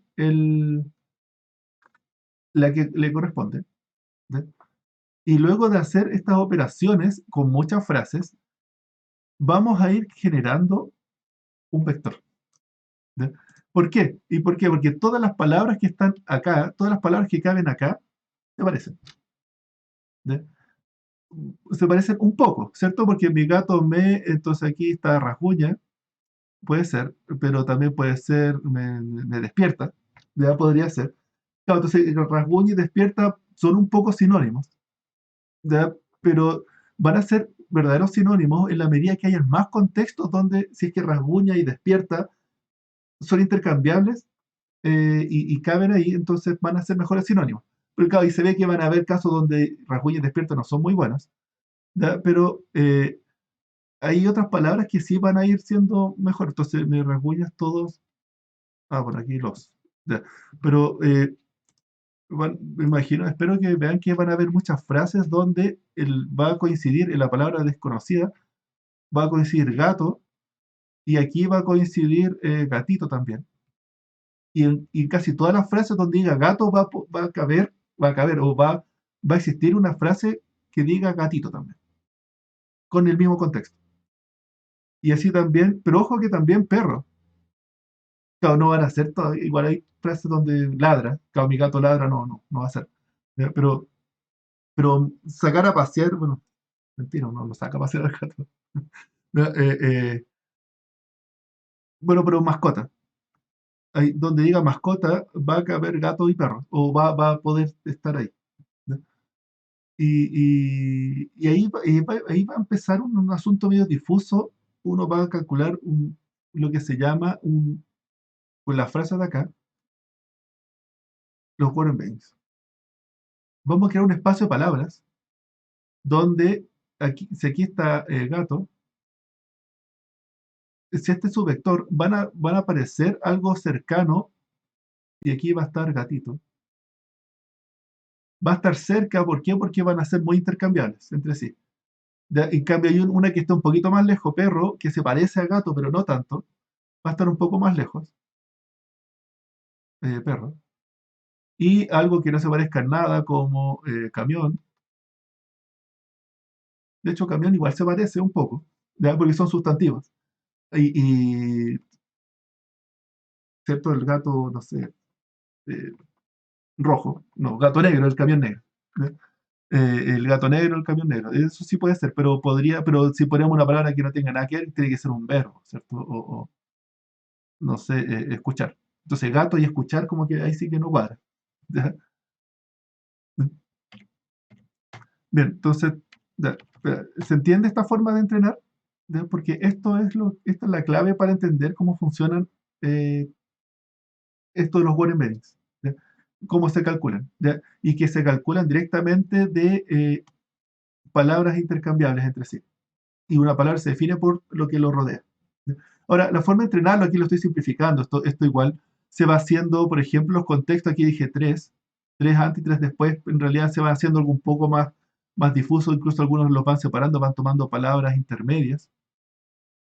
la que le corresponde. ¿Sí? Y luego de hacer estas operaciones con muchas frases, vamos a ir generando un vector. ¿Sí? ¿Por qué? ¿Y por qué? Porque todas las palabras que están acá, todas las palabras que caben acá, se parecen. ¿Sí? Se parecen un poco, ¿cierto? Porque mi gato entonces aquí está rasguña, puede ser, pero también puede ser me despierta, ya podría ser. Claro, entonces rasguña y despierta son un poco sinónimos, ¿ya? Pero van a ser verdaderos sinónimos en la medida que hayan más contextos donde si es que rasguña y despierta son intercambiables y caben ahí, entonces van a ser mejores sinónimos. Pero claro, y se ve que van a haber casos donde rasguña y despierta no son muy buenas, ¿ya? Pero hay otras palabras que sí van a ir siendo mejor. Entonces, me rasguñas todos. Por aquí los. Ya. Pero me imagino, espero que vean que van a haber muchas frases donde va a coincidir en la palabra desconocida, va a coincidir gato, y aquí va a coincidir gatito también. Y en casi todas las frases donde diga gato va a caber o va a existir una frase que diga gatito también, con el mismo contexto. Y así también, pero ojo que también perro. Claro, no van a ser todas, igual hay frases donde ladra, claro, mi gato ladra, no va a ser. ¿Ya? Pero sacar a pasear, bueno, mentira, no lo saca a pasear al gato. ¿Ya? Bueno, pero mascota. Ahí, donde diga mascota, va a caber gato y perro, o va a poder estar ahí. ¿Ya? Y ahí va a empezar un asunto medio difuso. Uno va a calcular lo que se llama con la frase de acá, los word embeddings. Vamos a crear un espacio de palabras donde si aquí está gato, si este es su vector, van a aparecer algo cercano, y aquí va a estar gatito. Va a estar cerca, ¿por qué? Porque van a ser muy intercambiables entre sí. En cambio, hay una que está un poquito más lejos, perro, que se parece a gato, pero no tanto, va a estar un poco más lejos, perro. Y algo que no se parezca en nada, como camión. De hecho, camión igual se parece un poco, ¿ya? Porque son sustantivos. Y, ¿cierto? El gato, no sé, eh, rojo, no, gato negro, el camión negro. ¿Ya? El gato negro, el camión negro. Eso sí puede ser, pero si ponemos una palabra que no tenga nada que ver, tiene que ser un verbo, ¿cierto? O no sé, escuchar. Entonces, gato y escuchar, como que ahí sí que no cuadra. ¿Ya? Bien, entonces, ya, espera, ¿se entiende esta forma de entrenar? ¿Ya? Porque esta es la clave para entender cómo funcionan eh, esto de los word embeddings. ¿Ya? Cómo se calculan. ¿Ya? Y que se calculan directamente de palabras intercambiables entre sí. Y una palabra se define por lo que lo rodea. ¿Ya? Ahora, la forma de entrenarlo, aquí lo estoy simplificando, esto igual se va haciendo, por ejemplo, los contextos, aquí dije tres antes y tres después, en realidad se va haciendo algo un poco más más difuso, incluso algunos los van separando, van tomando palabras intermedias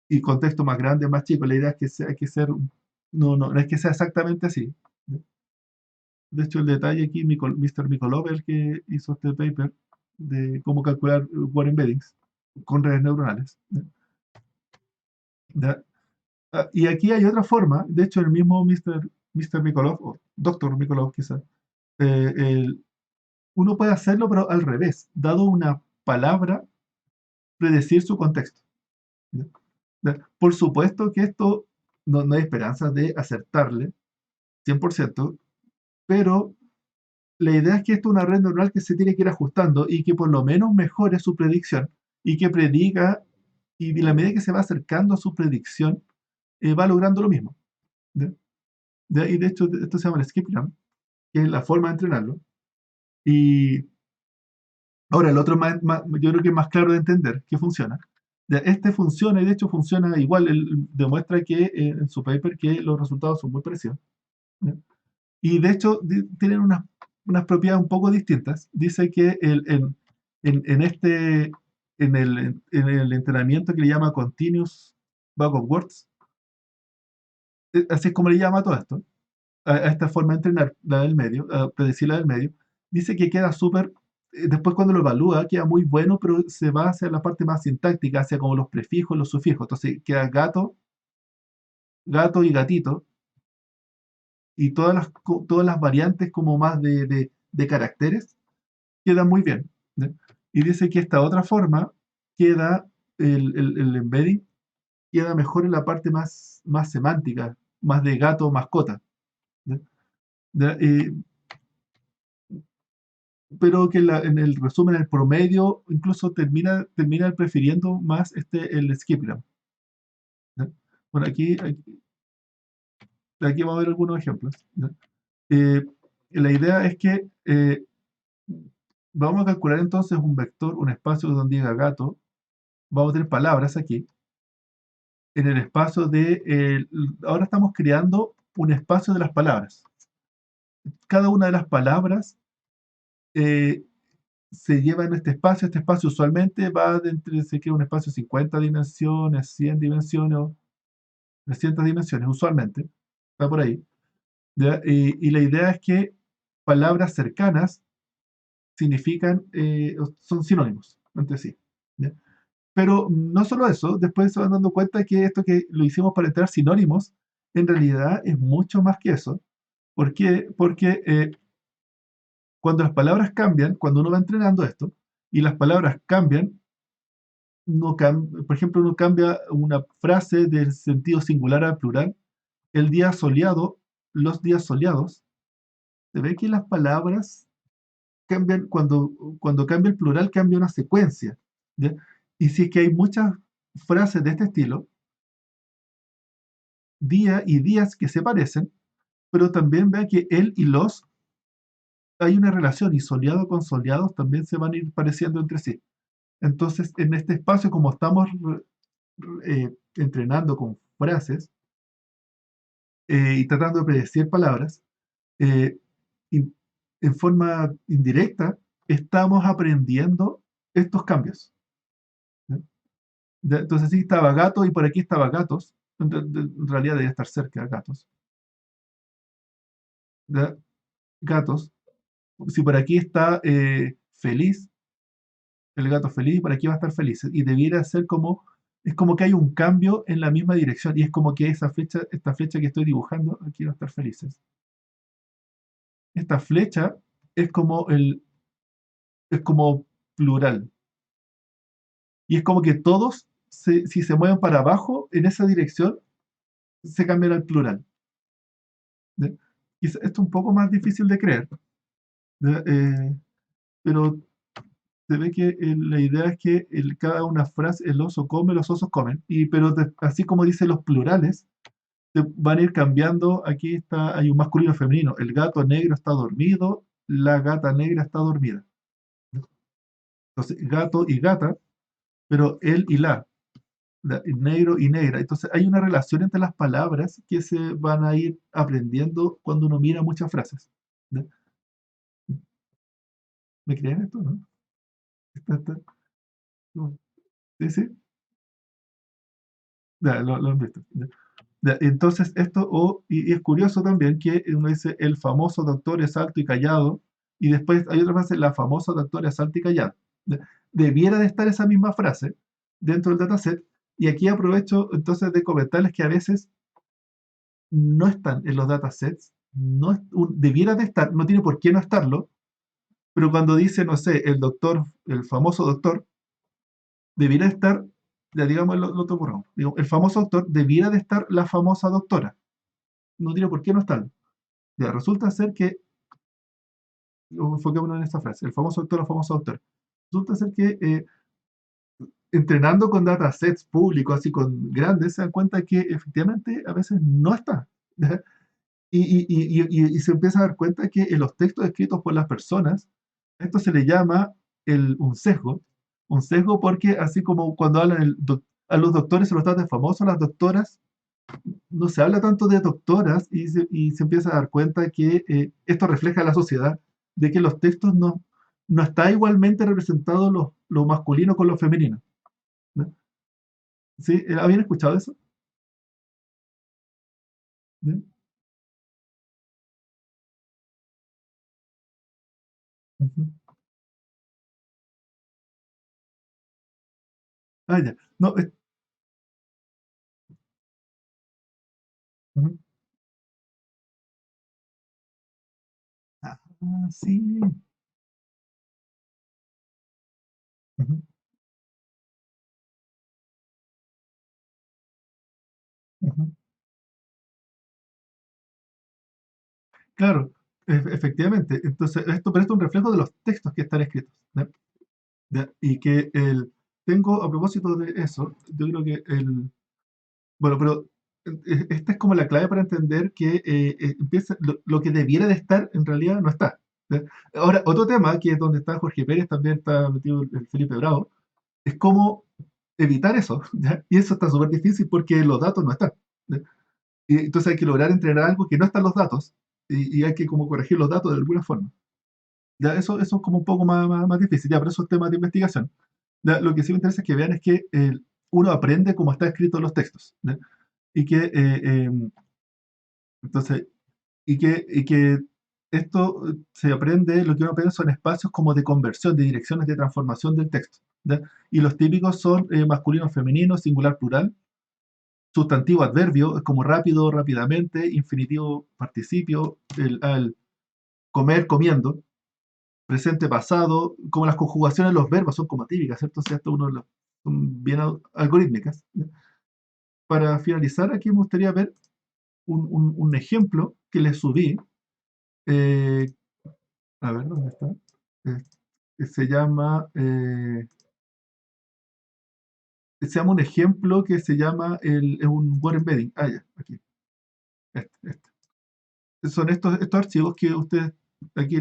y contexto más grande, más chico. La idea es que sea, hay que ser, no es que sea exactamente así. De hecho, el detalle aquí, Mr. Mikolov, el que hizo este paper de cómo calcular word embeddings con redes neuronales. ¿Ya? Y aquí hay otra forma, de hecho, el mismo Mr. Mikolov, o Dr. Mikolov quizás, uno puede hacerlo, pero al revés, dado una palabra, predecir su contexto. ¿Ya? Por supuesto que esto no hay esperanza de acertarle 100%, pero la idea es que esto es una red neuronal que se tiene que ir ajustando y que por lo menos mejore su predicción y que prediga, y de la medida que se va acercando a su predicción, va logrando lo mismo. ¿Ya? Y de hecho, esto se llama el skip-ram, que es la forma de entrenarlo. Y ahora, el otro yo creo que es más claro de entender, que funciona. Ya, este funciona y de hecho funciona igual. Él demuestra que en su paper que los resultados son muy parecidos. ¿Ya? Y de hecho tienen unas propiedades un poco distintas. Dice que en este, en el entrenamiento que le llama Continuous Backup Words, así es como le llama a todo esto, a esta forma de entrenar, la del medio, a predecir la del medio, dice que queda súper, después cuando lo evalúa, queda muy bueno, pero se va hacia la parte más sintáctica, hacia como los prefijos, los sufijos. Entonces queda gato, gato y gatito, y todas las variantes como más de caracteres, quedan muy bien. ¿Ya? Y dice que esta otra forma queda, el embedding, queda mejor en la parte más semántica, más de gato, mascota. ¿Ya? ¿Ya? Pero que en el resumen, el promedio, incluso termina prefiriendo más el Skipgram. ¿Ya? Bueno, aquí vamos a ver algunos ejemplos. ¿Ya? Eh, la idea es que vamos a calcular entonces un vector, un espacio donde diga gato. Vamos a tener palabras aquí. En el espacio ahora estamos creando un espacio de las palabras. Cada una de las palabras eh, se lleva en este espacio. Este espacio usualmente va de entre, se crea un espacio de 50 dimensiones, 100 dimensiones, 300 dimensiones, usualmente. Está por ahí. ¿Ya? Y la idea es que palabras cercanas significan, son sinónimos entre sí. ¿Ya? Pero no solo eso, después se van dando cuenta que esto que lo hicimos para entrar sinónimos, en realidad es mucho más que eso. ¿Por qué? Porque cuando las palabras cambian, cuando uno va entrenando esto, y las palabras cambian, por ejemplo, uno cambia una frase del sentido singular al plural, el día soleado, los días soleados, se ve que las palabras cambian, cuando cambia el plural, cambia una secuencia. ¿Ya? Y si es que hay muchas frases de este estilo, día y días que se parecen, pero también vea que él y los hay una relación y soleado con soleados también se van a ir pareciendo entre sí. Entonces, en este espacio, como estamos entrenando con frases y tratando de predecir palabras, eh, in- en forma indirecta, estamos aprendiendo estos cambios. ¿Ya? Entonces, sí, estaba gato y por aquí estaba gatos. En realidad debería estar cerca de gatos. ¿Ya? Gatos. Si por aquí está feliz, el gato feliz, por aquí va a estar feliz. Y debiera ser como, es como que hay un cambio en la misma dirección. Y es como que esta flecha que estoy dibujando, aquí va a estar felices. Esta flecha es como es como plural. Y es como que todos, si se mueven para abajo en esa dirección, se cambian al plural. ¿Ya? Y esto es un poco más difícil de creer. ¿Ya? Pero se ve que la idea es que cada una frase, el oso come, los osos comen, pero así como dice los plurales, van a ir cambiando. Aquí hay un masculino y femenino. El gato negro está dormido, la gata negra está dormida. Entonces, gato y gata, pero él y negro y negra. Entonces, hay una relación entre las palabras que se van a ir aprendiendo cuando uno mira muchas frases. ¿Ya? ¿Me creen esto, no? está- no, sí, sí, ya, lo han visto. Ya. Ya, entonces, y es curioso también que uno dice, el famoso doctor es alto y callado, y después hay otra frase, la famosa doctora es alta y callada. Ya. Debiera de estar esa misma frase dentro del dataset, y aquí aprovecho entonces de comentarles que a veces no están en los datasets, no debiera de estar, no tiene por qué no estarlo, pero cuando dice, no sé, el doctor, el famoso doctor, debiera estar, ya digamos, lo otro borramos. Digo, el famoso doctor debiera de estar la famosa doctora. No tiene por qué no estarlo. Ya, resulta ser que, enfoquémonos en esta frase, el famoso doctor o famoso doctor. Resulta ser que entrenando con datasets públicos, así con grandes, se dan cuenta que efectivamente a veces no está. ¿Ya? Y se empieza a dar cuenta que en los textos escritos por las personas, esto se le llama un sesgo porque así como cuando hablan a los doctores se los trata de famosos, las doctoras no se habla tanto de doctoras y se empieza a dar cuenta que esto refleja a la sociedad de que los textos no está igualmente representado lo masculino con lo femenino. ¿No? ¿Sí? ¿Habían escuchado eso? ¿Sí? Ujú. Ah, ya. No, ujú. Ah, sí. Ujú, ujú. Claro, efectivamente. Entonces, pero esto es un reflejo de los textos que están escritos. ¿Ya? ¿Ya? Y que tengo, a propósito de eso, yo creo que bueno, pero esta es como la clave para entender que lo que debiera de estar en realidad no está. ¿Ya? Ahora, otro tema, que es donde está Jorge Pérez, también está metido el Felipe Bravo, es cómo evitar eso. ¿Ya? Y eso está súper difícil porque los datos no están. ¿Ya? Y entonces hay que lograr entrenar algo que no están los datos y hay que como corregir los datos de alguna forma. Ya, eso es como un poco más difícil, ya, pero eso es tema de investigación. Ya, lo que sí me interesa es que vean es que uno aprende cómo está escrito los textos. ¿Ya? Y que entonces, y que esto se aprende, lo que uno aprende son espacios como de conversión, de direcciones de transformación del texto. ¿Ya? Y los típicos son masculino, femenino, singular, plural, sustantivo, adverbio, es como rápido, rápidamente, infinitivo, participio, al comer, comiendo, presente, pasado, como las conjugaciones de los verbos son como típicas, ¿cierto? O sea, esto uno son bien algorítmicas. ¿Ya? Para finalizar, aquí me gustaría ver un ejemplo que les subí. eh, a ver, ¿dónde está? Eh, que se llama un ejemplo que se llama es un word embedding. Ah, ya, aquí. Este. Son estos archivos que aquí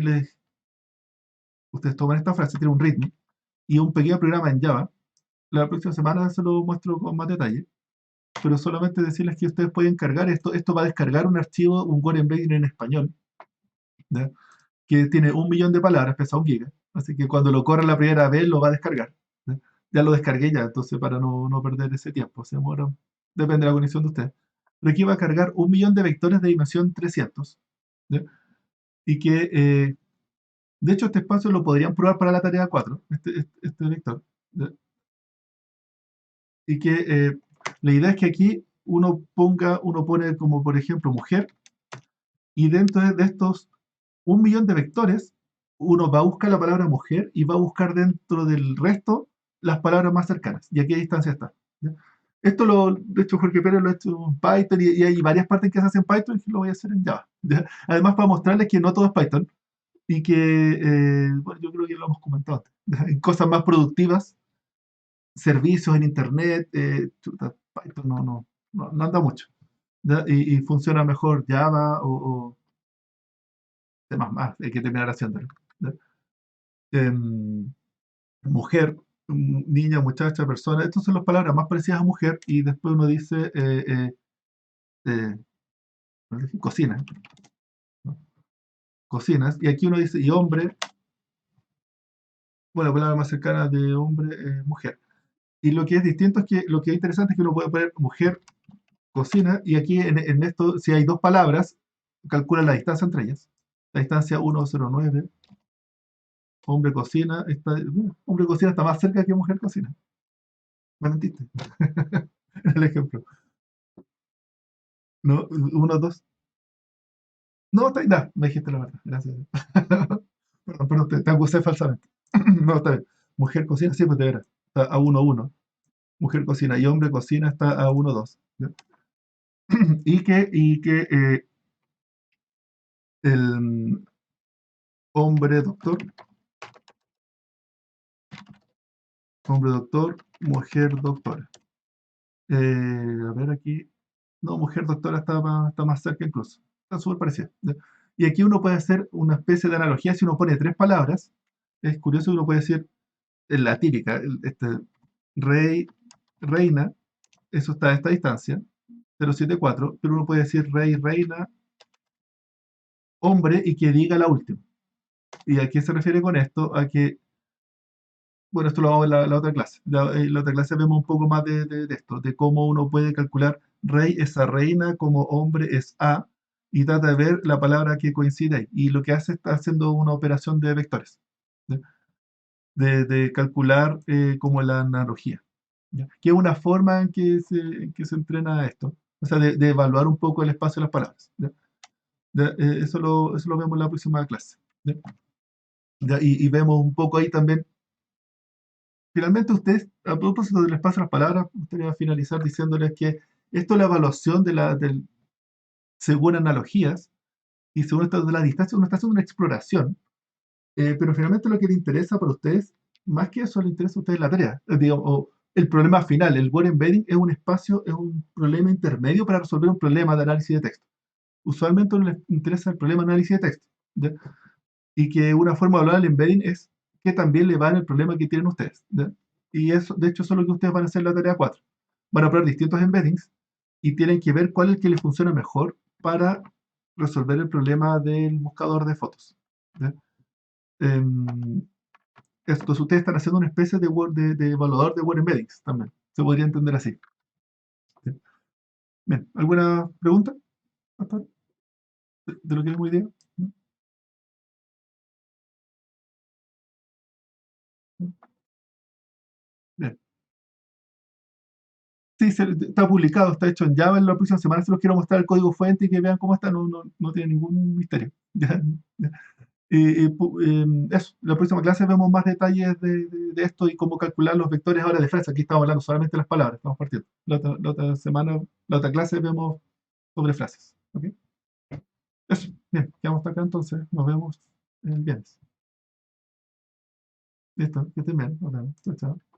ustedes toman esta frase, tiene un ritmo y un pequeño programa en Java. La próxima semana se lo muestro con más detalle, pero solamente decirles que ustedes pueden cargar esto. Esto va a descargar un archivo, un word embedding en español, ¿ya? Que tiene 1 millón de palabras, pesa 1 giga. Así que cuando lo corra la primera vez lo va a descargar. ¿Ya? Ya lo descargué ya, entonces para no perder ese tiempo. Se demora, depende de la conexión de usted. Pero aquí va a cargar 1 millón de vectores de dimensión 300. ¿Ya? Y que, de hecho, este espacio lo podrían probar para la tarea 4, este vector. ¿Ya? Y que la idea es que aquí uno pone como, por ejemplo, mujer, y dentro de estos 1 millón de vectores, uno va a buscar la palabra mujer y va a buscar dentro del resto las palabras más cercanas. Y a qué distancia está. ¿Ya? Esto de hecho, Jorge Pérez lo ha hecho en Python y hay varias partes que se hacen en Python y lo voy a hacer en Java. ¿Ya? Además, para mostrarles que no todo es Python y que, bueno, yo creo que lo hemos comentado antes. ¿Ya? En cosas más productivas, servicios en Internet, chuta, Python no anda mucho. ¿Ya? Y funciona mejor Java o temas más, hay que terminar haciéndolo. ¿Ya? Em, mujer, niña, muchacha, persona, estas son las palabras más parecidas a mujer y después uno dice eh, ¿no dije? Cocina, ¿no? Cocinas, y aquí uno dice y hombre, Bueno, la palabra más cercana de hombre es mujer. Y lo que es distinto es que lo que es interesante es que uno puede poner mujer, cocina, y aquí en esto, si hay dos palabras, calcula la distancia entre ellas. La distancia 1,09, hombre cocina, hombre cocina está más cerca que mujer cocina. Me mentiste. El ejemplo. No, 1, 2. No, nada, me dijiste la verdad. Gracias. Perdón, te acusé falsamente. No, está bien. Mujer cocina, sí, pues de veras. Está a 1,1. Mujer cocina y hombre cocina está a 1,2. ¿Ya? Y que el hombre doctor, hombre doctor, mujer doctora. A ver aquí. No, mujer doctora está más cerca incluso. Está súper parecida. ¿Ya? Y aquí uno puede hacer una especie de analogía. Si uno pone tres palabras, es curioso que uno puede decir en la típica, rey, reina, eso está a esta distancia, 0,74, pero uno puede decir rey, reina, hombre y que diga la última. ¿Y a qué se refiere con esto? A que, bueno, esto lo vamos a ver en la otra clase. En la otra clase vemos un poco más de esto, de cómo uno puede calcular rey es a reina, como hombre es a, y trata de ver la palabra que coincide ahí. Y lo que hace está haciendo una operación de vectores, ¿ya? De calcular como la analogía, ¿ya? Que es una forma en que se entrena esto. O sea, de evaluar un poco el espacio de las palabras, ¿ya? Eso lo vemos en la próxima clase, ¿ya? Ya, y vemos un poco ahí también. Finalmente, ustedes, a propósito del espacio de las palabras, me gustaría finalizar diciéndoles que esto es la evaluación según analogías y según esto de la distancia, uno está haciendo una exploración, pero finalmente lo que le interesa para ustedes, más que eso, le interesa a ustedes la tarea, digamos, o el problema final. El word embedding es un espacio, es un problema intermedio para resolver un problema de análisis de texto. Usualmente no les interesa el problema de análisis de texto, ¿ya? Y que una forma de hablar del embedding es que también le va en el problema que tienen ustedes, ¿ya? Y eso, de hecho, eso es lo que ustedes van a hacer en la tarea 4. Van a probar distintos embeddings y tienen que ver cuál es el que les funciona mejor para resolver el problema del buscador de fotos, ¿ya? Em, Entonces ustedes están haciendo una especie de evaluador de word embeddings también. Se podría entender así, ¿ya? Bien, ¿alguna pregunta hasta ahora de lo que vimos hoy día? ¿No? ¿No? Bien. Sí, está publicado, está hecho en Java. En la próxima semana se los quiero mostrar el código fuente y que vean cómo está. No tiene ningún misterio. Ya, ya. Eso, la próxima clase vemos más detalles de esto y cómo calcular los vectores ahora de frase. Aquí estamos hablando solamente de las palabras, estamos partiendo. La otra semana, la otra clase vemos sobre frases. ¿Ok? Eso, bien, quedamos hasta acá entonces. Nos vemos el viernes. Listo, que estén bien. Nos vemos. Chao, chao.